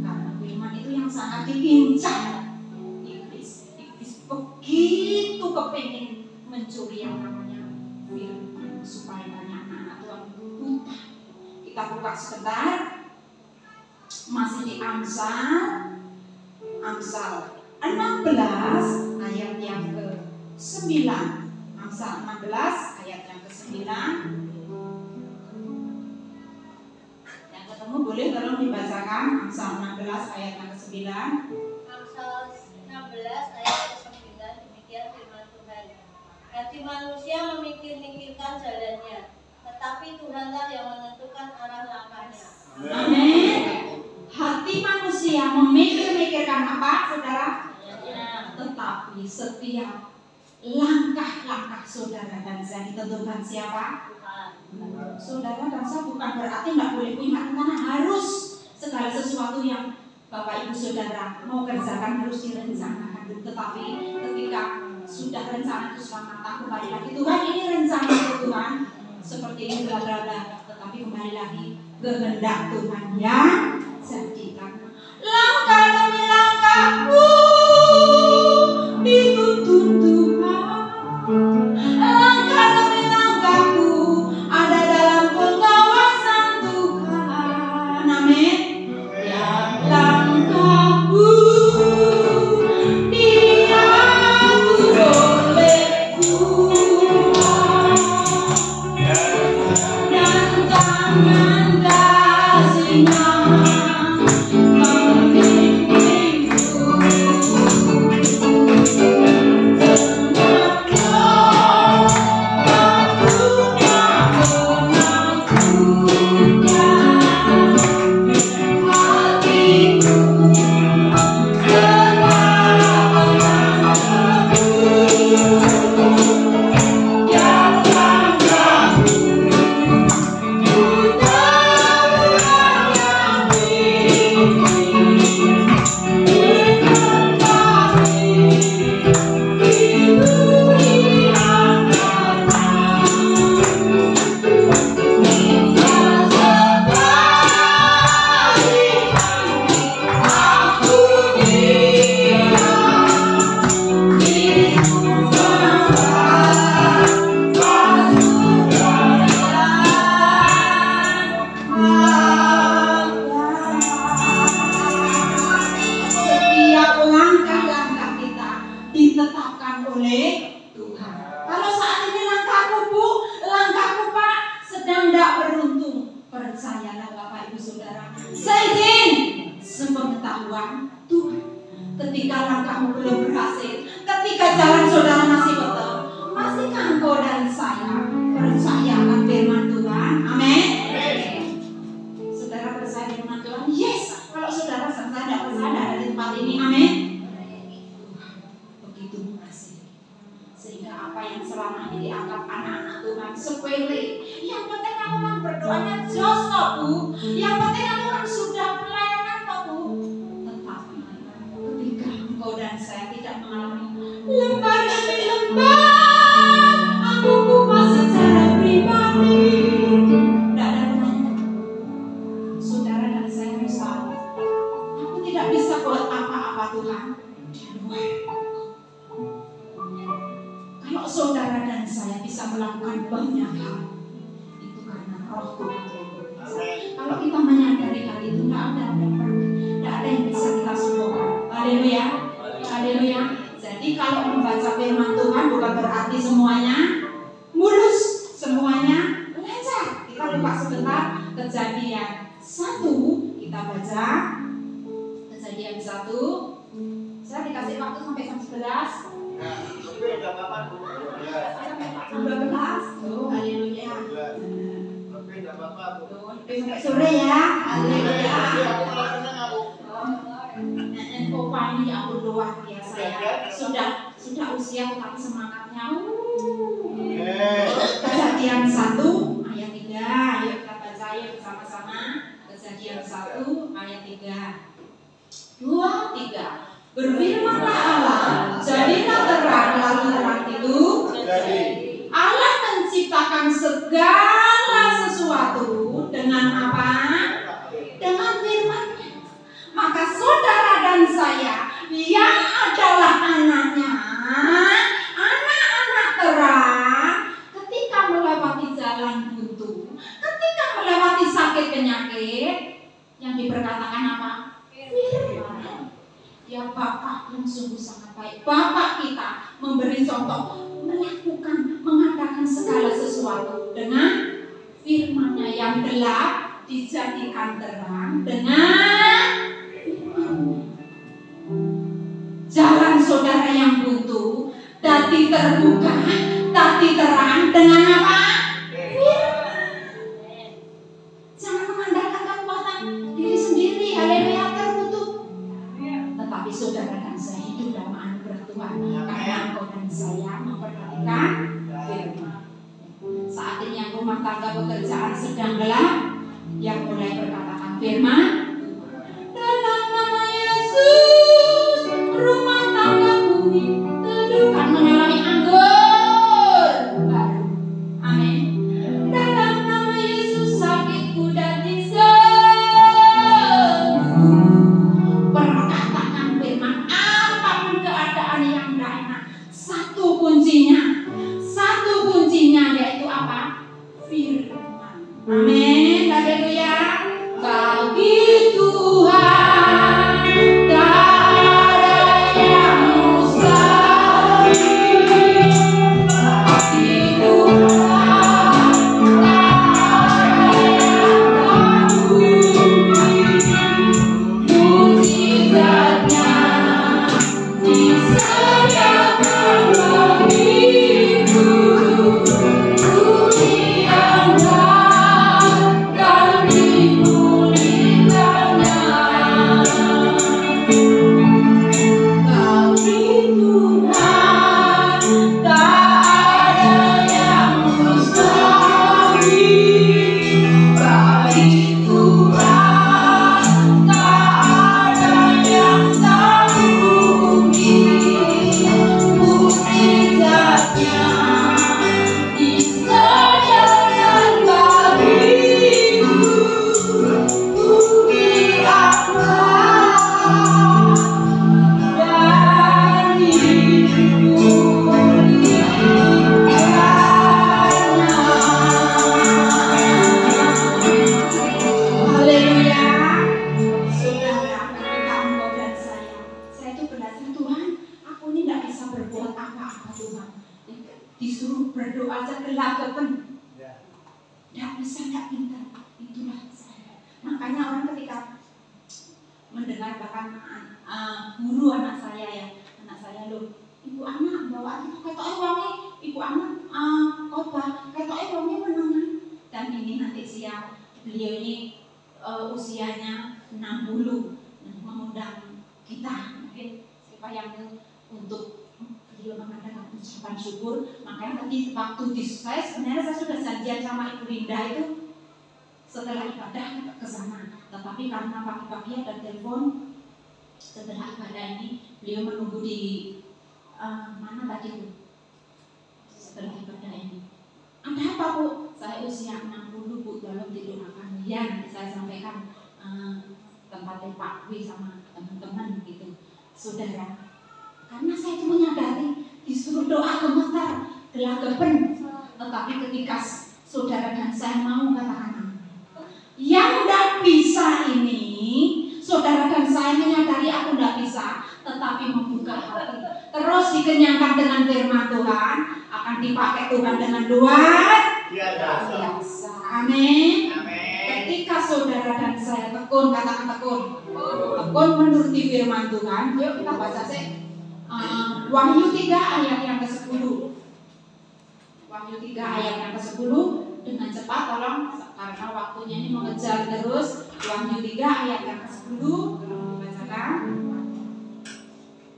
karena firman itu yang sangat diincar iblis begitu kepingin mencuri yang namanya firman supaya banyak anak Tuhan buta. Kita buka sebentar, masih di Amsal 16 ayat yang ke-9. Amsal 16 ayat yang ke-9. Yang ketemu boleh tolong dibacakan Amsal 16 ayat yang ke-9. Amsal 16 ayat ke-9, demikian firman Tuhan. Hati manusia memikir-mikirkan jalannya, tetapi Tuhanlah yang menentukan arah langkahnya. Amin. Hati manusia memikir-mikirkan apa, saudara? Tetapi setiap langkah-langkah saudara dan saya ditentukan siapa? Saudara dan saya bukan berarti nggak boleh punya rencana, harus segala sesuatu yang Bapak Ibu Saudara mau kerjakan harus direncanakan. Tetapi ketika sudah rencana itu selamat, kembali lagi Tuhan ini rencana Tuhan seperti ini bla bla bla, tetapi kembali lagi kehendak Tuhan yang jadikan. Langkah demi langkahku dituntun Tuhan, langkah demi langkahku ada dalam pengawasan Tuhan. Amin. Ya langkahku diatur oleh Tuhan dan tangan kasih-Nya Tuhan, di luar. Kalau saudara dan saya bisa melakukan banyak hal, itu karena Roh Tuhan yang berkuasa. Kalau kita menyadari hal itu, tidak ada yang bisa kita sembuhkan. Haleluya, haleluya. Jadi kalau membaca firman Tuhan bukan berarti semuanya mulus, semuanya lancar. Kita buka sebentar Kejadian 1, kita baca Kejadian 1. Saya dikasih waktu sampai jam 11. Sampai jam 12. Oh, haleluya. Tapi enggak apa-apa, Bu. Sampai sore ya. Haleluya. Oh, pagi aku luar biasa ya. Sudah usia tetapi semangatnya. Kejadian 1 ayat 3. Ayo kita baca ya bersama-sama. Kejadian 1 ayat 3. 2, 3. Berfirmanlah Allah, jadilah terang, lalu terang itu Jadi Allah menciptakan segala sesuatu dengan apa? Dengan firman-Nya. Maka saudara dan saya yang adalah anaknya, anak-anak terang, ketika melewati jalan buntu, ketika melewati sakit penyakit, yang diperkatakan apa? Firman. Ya Bapak yang sungguh sangat baik. Bapak kita memberi contoh, mengadakan segala sesuatu dengan firman-Nya yang gelap dijadikan terang dengan jalan saudara yang buntu tadi terbuka, tadi terang dengan apa? Jangan mengandalkan kekuatan diri sendiri, haleluya, tertutup. Tetapi saudara dan saya hidup dalam anugerah Tuhan karena engkau dan saya memperhatikan firman. Saat ini yang rumah tangga pekerjaan sedang gelap, yang mulai berkatakan firman. Dalam nama Yesus, rumah tanggaku teduhkan mengalami anggur baru. Amin. Dalam nama Yesus, sakitku dan disembuh. Perkatakan firman, apapun keadaan yang tidak enak, satu kuncinya yaitu apa? Firman. Amin. Haleluya. Bagi Tuhan tak ada yang mustahil. Bagi Tuhan tak ada yang mujizatnya disediakan bagiku. Bumi yang akan dipulihkannya. Bagi Tuhan tak ada yang mustahil. Bagi Tuhan tak ada yang tak mungkin. Mujizatnya disediakan bagiku. Bumi aman dan dipulihkannya. Haleluya. Saudara, ketika engkau dan saya itu belajar, Tuhan, aku ini tidak bisa berbuat apa-apa Tuhan. Disuruh berdoa aja gelagapan. Tidak bisa, tidak pintar. Itulah saya. Makanya orang ketika mendengar bahkan guru anak saya loh, ibu anak bawa itu ketoke wangi, ibu anak khotbah ketoke wangi menengan. Dan ini nanti siang beliau ini usianya 60, mengundang kita mungkin siapa yang untuk beliau mengadakan ucapan syukur. Makanya tadi waktu saya sebenarnya sudah janjian sama Ibu Linda itu setelah ibadah ke sana, tetapi karena pagi-pagi ada telepon setelah ibadah ini beliau menunggu di mana tadi Bu? Setelah ibadah ini ada apa Bu? Saya usia 60 Bu, dalam didoakan. Ya nanti saya sampaikan tempatnya Pak Wi sama teman-teman gitu. Saudara, Karena saya itu menyadari disuruh doa gemetar, gelagapan. Tetapi ketika saudara dan saya mau katakan yang tidak bisa ini, saudara dan saya menyadari aku tidak bisa, tetapi membuka hati, terus dikenyangkan dengan firman Tuhan, akan dipakai Tuhan dengan luar biasa. Amin. Ketika saudara dan saya tekun, katakan tekun menuruti firman Tuhan. Yuk kita baca sih Wahyu 3 ayat yang ke-10. Wahyu 3 ayat yang ke-10 dengan cepat tolong, karena waktunya ini mengejar terus. Wahyu 3 ayat yang ke-10 tolong dibacakan.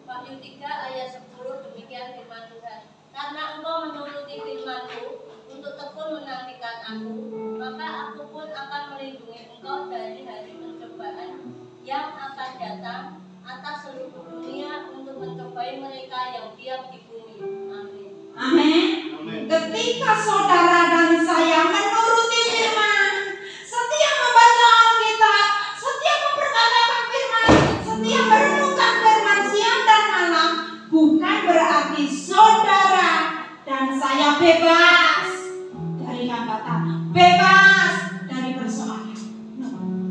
Wahyu 3 ayat 10, demikian firman Tuhan. Karena engkau menuruti firman-Ku untuk tekun menantikan aku, maka aku pun akan melindungi engkau dari hari pencobaan yang akan datang atas seluruh dunia untuk mencobai mereka yang diam di bumi. Amin. Amin. Ketika saudara dan saya menuruti firman, setia membaca Alkitab, setia memperkatakan firman, setia merenungkan firman siang dan malam, bukan berarti saudara dan saya bebas dari hambatan, bebas dari persoalan.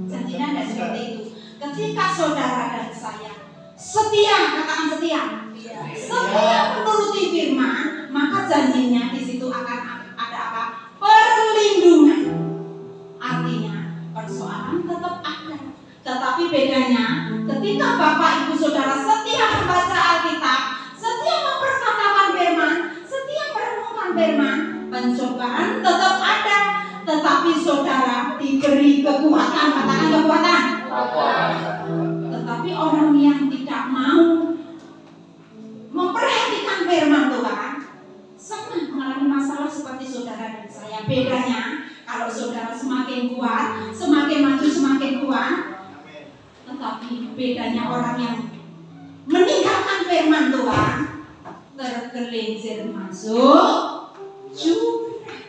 Janjinya tidak seperti itu. Ketika saudara dan saya setia, katakan setia, setia menuruti firman, maka janjinya di situ akan ada apa? Perlindungan. Artinya persoalan tetap ada, tetapi bedanya ketika Bapak Ibu Saudara setia membaca Alkitab, setia memperkatakan firman, setia merenungkan firman, pencobaan tetap ada, tetapi saudara diberi kekuatan, katakan kekuatan. Tetapi orang yang tidak mau memperhatikan firman Tuhan sangat mengalami masalah seperti saudara dan saya. Bedanya kalau saudara semakin kuat, semakin maju semakin kuat, tetapi bedanya orang yang meninggalkan firman Tuhan tergelincir masuk jurang.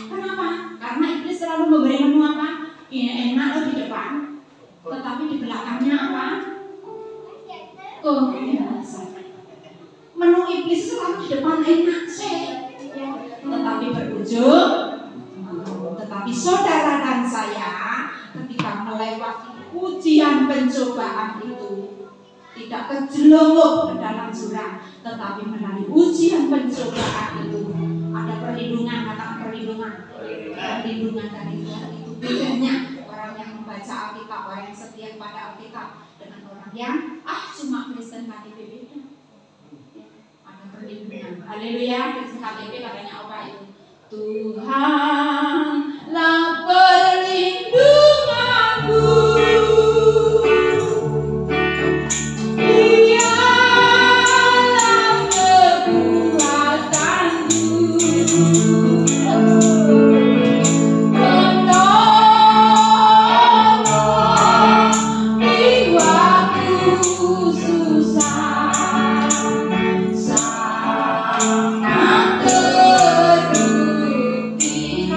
Kenapa? Karena iblis selalu memberi menu apa? Ini enak loh di depan, tetapi di belakangnya apa? Kebinasan. Menu iblis selalu di depan enak sih, tetapi berujung. Tetapi saudara dan saya ketika melewati ujian pencobaan itu tidak kejelungup ke dalam jurang, tetapi melalui ujian pencobaan itu ada perlindungan, katakan perlindungan dari Tuhan. Itu bedanya orang yang membaca Alkitab, orang yang setia kepada Alkitab dengan orang yang cuma Kristen KTP beda. Ada perlindungan. Haleluya. Kristen KTP katanya apa itu? Tuhanlah perlindunganku. Susah sangat terbukti.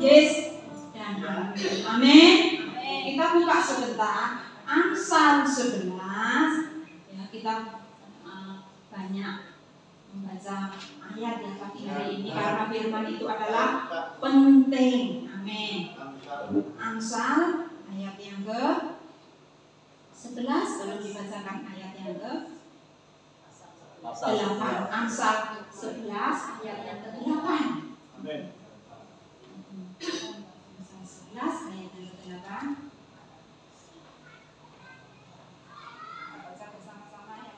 Yes dan amin. Amin. Kita buka sebentar Amsal 11. Ya, kita banyak membaca ayat ya pagi hari ini karena firman itu adalah penting. Amin. Amsal ayat yang ke 11 belum dibacakan ayat yang ke 8. Amsal 11 ayat yang ke 8. Amin. Amsal 11 ayat yang ke 8. Baca bersama-sama ya.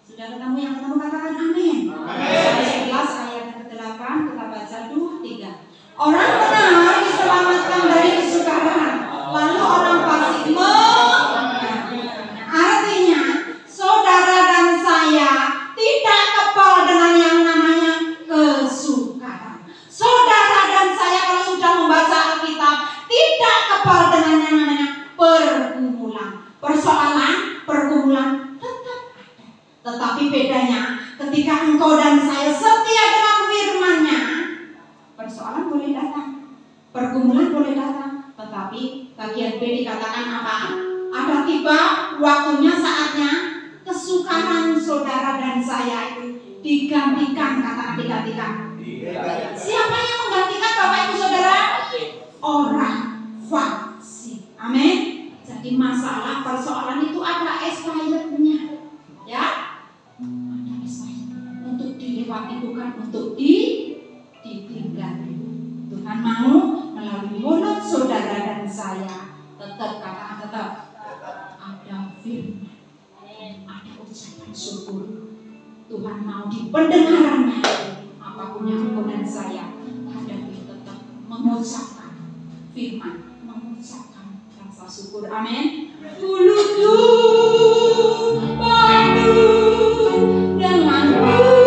Sudah ketemu yang ketemu katakan amin. Amsal 11 ayat yang ke 8 kita baca 2, 3. Orang benar diselamatkan dari kesukaran, lalu orang fasik artinya saudara dan saya tidak kebal dengan yang namanya kesukaran. Saudara dan saya kalau sudah membaca Alkitab tidak kebal dengan yang namanya pergumulan. Pergumulan tetap ada. Tetapi bedanya ketika engkau dan saya setia dengan firman-Nya, persoalan boleh datang, pergumulan boleh datang, tetapi bagian B dikatakan apa? Ada tiba waktunya, saatnya kesukaran saudara dan saya itu digantikan. Katakan digantikan. Siapa yang menggantikan Bapak Ibu Saudara? Orang fasik. Amin. Jadi masalah persoalan itu ada expirednya, ya. Ada expired untuk dilewati, bukan untuk ditinggal. Tuhan mau melalui mulut saudara dan saya tetap ada firman, ada ucapan syukur. Tuhan mau di pendengarannya apapun yang engkau dan saya hadapi tetap mengucapkan firman, mengucapkan rasa syukur. Amin. Mulutku penuh dengan pujian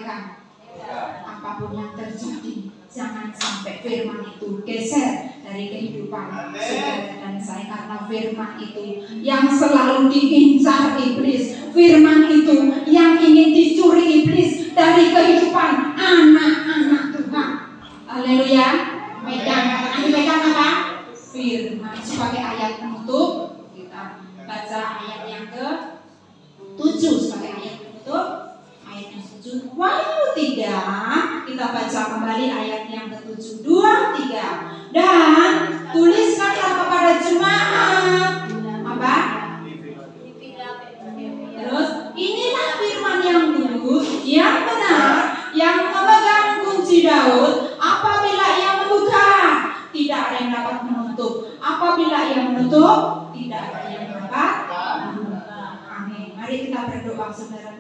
kepada apapun yang terjadi, jangan sampai firman itu geser dari kehidupan saudara dan saya, karena firman itu yang selalu diincar iblis, firman itu yang ingin dicuri iblis dari kehidupan anak-anak Tuhan. Haleluya. Pegang apa? firman. Sebagai ayat penutup, kita baca ayat yang ke-7 sebagai ayat penutup. Ayat yang ke-7, Wahyu 3, kita baca kembali ayat yang ke-7, 2, 3. Dan tuliskanlah kepada jemaat apa? Terus inilah firman yang lurus, yang benar, yang memegang kunci Daud. Apabila ia membuka, tidak ada yang dapat menutup. Apabila ia menutup, tidak ada yang dapat membuka. Amin. Mari kita berdoa, saudara.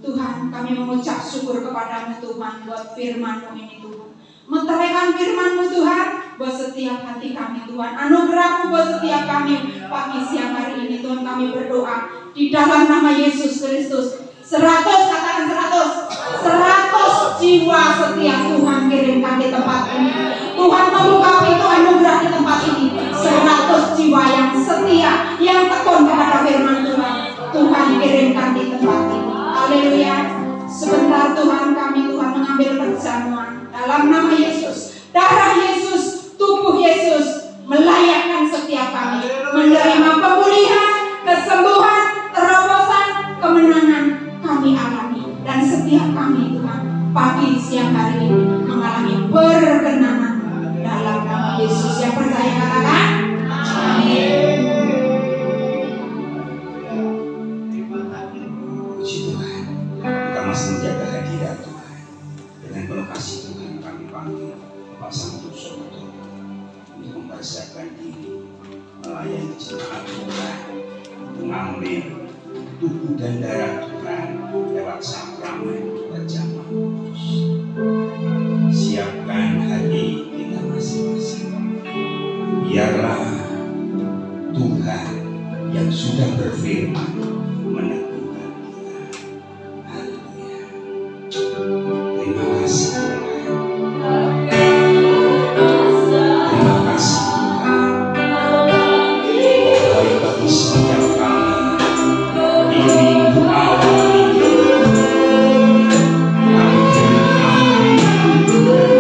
Tuhan, kami mengucap syukur kepada-Mu Tuhan buat firman-Mu ini Tuhan. Menteraikan firman-Mu Tuhan buat setiap hati kami Tuhan. Anugerah-Mu buat setiap kami pagi siang hari ini Tuhan, kami berdoa di dalam nama Yesus Kristus. 100, katakan 100 jiwa setia Tuhan kirimkan di tempat ini. Tuhan membuka pintu anugerah di tempat ini. 100 jiwa yang setia, yang tekun kepada firman Tuhan, Tuhan kirimkan di tempat ini. Haleluya. Sebentar Tuhan, kami Tuhan mengambil perjamuan dalam nama Yesus. Darah Yesus, tubuh Yesus melayakkan setiap kami menerima pemulihan, kesembuhan, terobosan, kemenangan kami alami. Dan setiap kami Tuhan pagi siang hari ini mengalami perkenanan dalam nama Yesus. Yang percaya katakan amin. Puji Tuhan, kita masih menjaga hadirat Tuhan. Dengan penuh kasih Tuhan kami panggil Bapak Santo Soto untuk mempersiapkan diri melayani jemaat Tuhan, mengambil tubuh dan darah Tuhan lewat sakramen perjamuan kudus. Siapkan hati kita masing-masing. Biarlah Tuhan yang sudah berfirman meneguhkan kita. Haleluya. Terima kasih Tuhan. Terima kasih Tuhan. Baik bagi setiap kami di minggu awal ini, kami firman yang sudah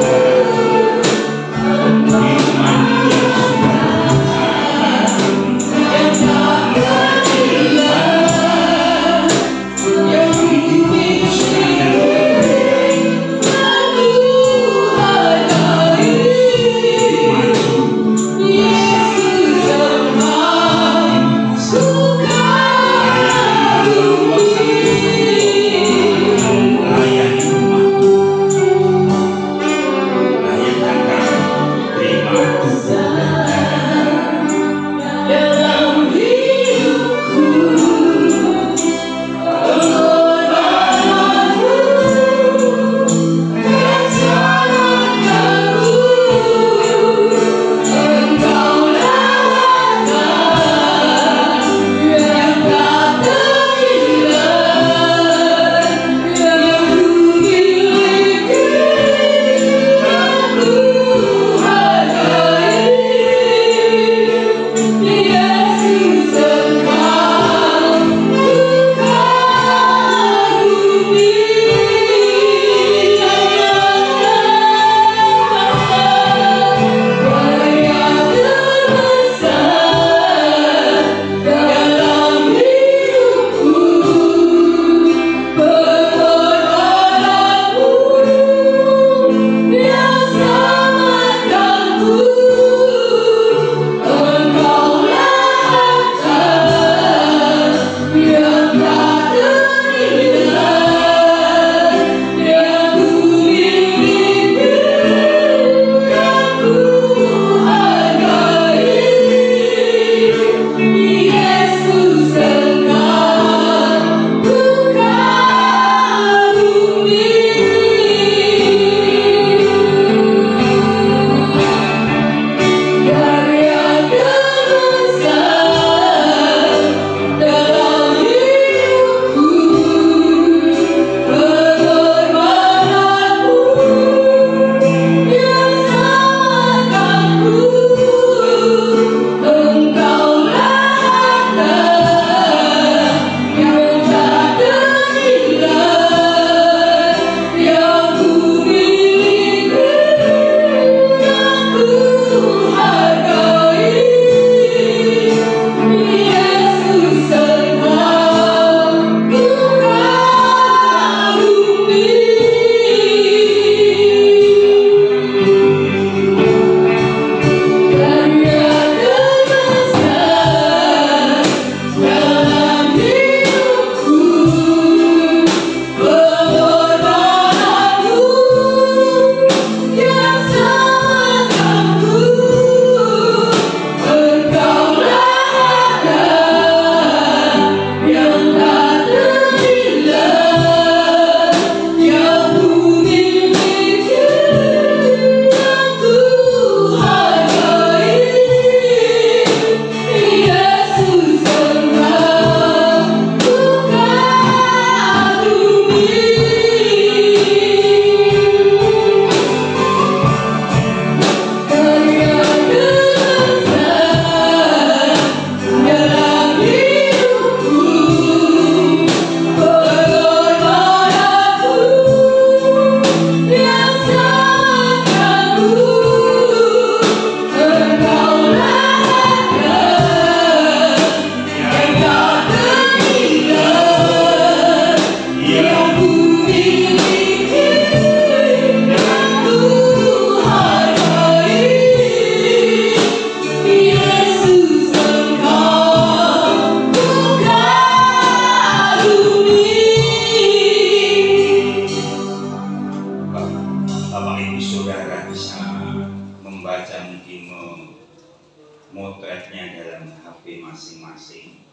motretnya dalam HP masing-masing,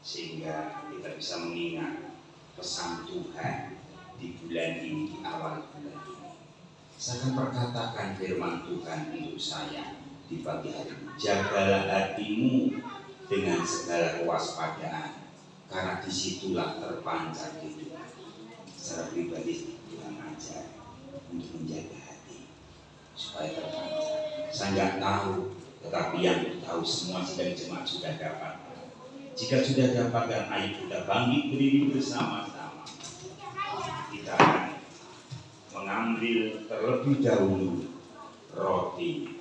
sehingga kita bisa mengingat pesan Tuhan di bulan ini, di awal bulan ini. Saya akan perkatakan firman Tuhan untuk saya di pagi hari ini. Jagalah hatimu dengan segala kewaspadaan, karena disitulah terpancar hidup. Secara pribadi Tuhan ajar untuk menjaga hati supaya terpancar. Saya nggak tahu, tetapi yang tahu semua sidang jemaat sudah dapatkan. Jika sudah dapatkan, ayo kita bangkit berdiri bersama-sama. Kita akan mengambil terlebih dahulu roti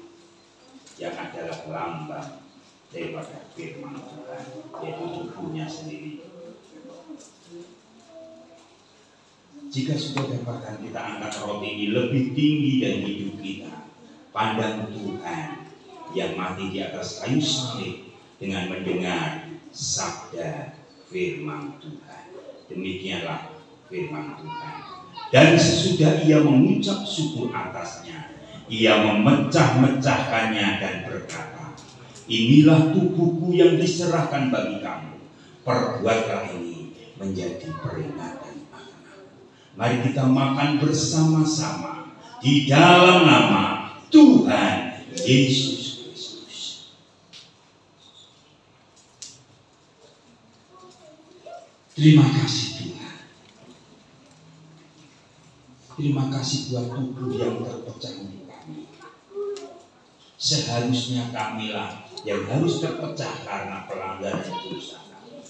yang adalah lambang daripada firman Tuhan, yaitu tubuhnya sendiri. Jika sudah dapatkan, kita angkat roti ini lebih tinggi dari hidup kita. Pandang Tuhan yang mati di atas kayu salib dengan mendengar sabda firman Tuhan. Demikianlah firman Tuhan. Dan sesudah ia mengucap syukur atasnya, ia memecah-mecahkannya dan berkata, inilah tubuhku yang diserahkan bagi kamu. Perbuatlah ini menjadi peringatan akan aku. Mari kita makan bersama-sama di dalam nama Tuhan Yesus Kristus. Terima kasih Tuhan. Terima kasih buat tubuh yang terpecah untuk kami. Seharusnya kamilah yang harus terpecah karena pelanggaran dosa kami.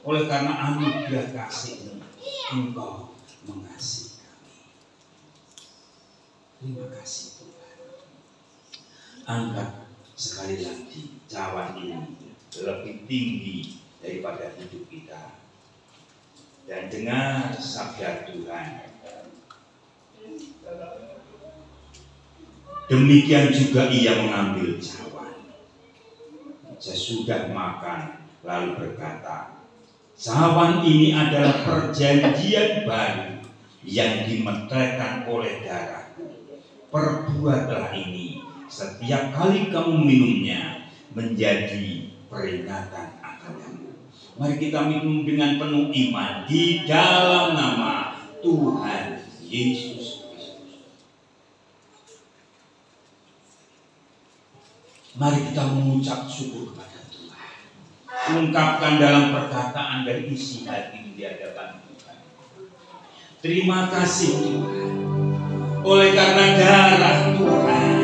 Oleh karena anugerah kasih-Mu, Engkau mengasihi kami. Terima kasih Tuhan. Angkat sekali lagi cawan ini lebih tinggi daripada hidup kita, dan dengar sabda Tuhan. Demikian juga ia mengambil cawan sesudah makan, lalu berkata, cawan ini adalah perjanjian baru yang dimeteraikan oleh darahku. Perbuatlah ini setiap kali kamu minumnya menjadi peringatan akan kamu. Mari kita minum dengan penuh iman di dalam nama Tuhan Yesus Kristus. Mari kita mengucap syukur kepada Tuhan. Ungkapkan dalam perkataan dari isi hati di hadapan Tuhan. Terima kasih Tuhan. Oleh karena darah Tuhan,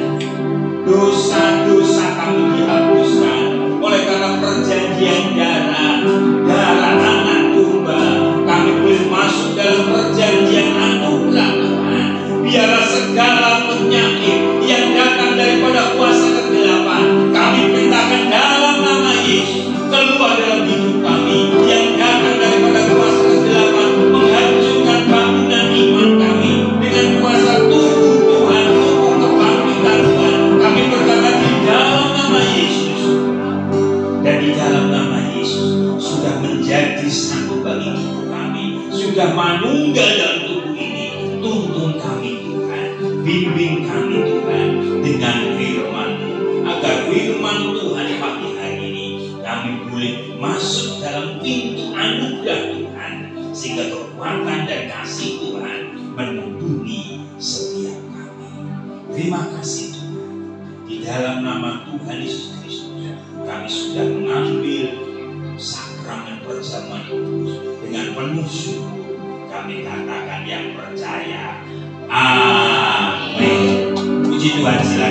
dosa-dosa kami dihapuskan. Oleh karena perjanjian darah anak domba, kami boleh masuk dalam perjanjian anugerah Tuhan. Biarlah segala penyakit yang datang daripada kuasa kegelapan, kami perintahkan dalam nama Yesus keluar dalam hidup kami. Yang datang daripada kuasa kegelapan menghancurkan bangunan iman kami dengan kuasa tubuh Tuhan, tubuh kebangkitan Tuhan. Kami berkata di dalam nama Yesus, dan di dalam nama Yesus sudah menjadi satu bagi hidup kami, sudah manunggal dalam tubuh ini. Tuntun kami Tuhan, bimbing kami Tuhan dengan firman-Mu, agar firman Tuhan pagi hari ini kami boleh masuk dalam pintu anugerah Tuhan, sehingga kekuatan dan kasih Tuhan menuntuni setiap kami. Terima kasih Tuhan. Di dalam nama Tuhan Yesus Kristus, kami sudah mengambil sakramen perjamuan kudus dengan penuh syukur. Kami katakan yang percaya, amin. Puji Tuhan, silakan.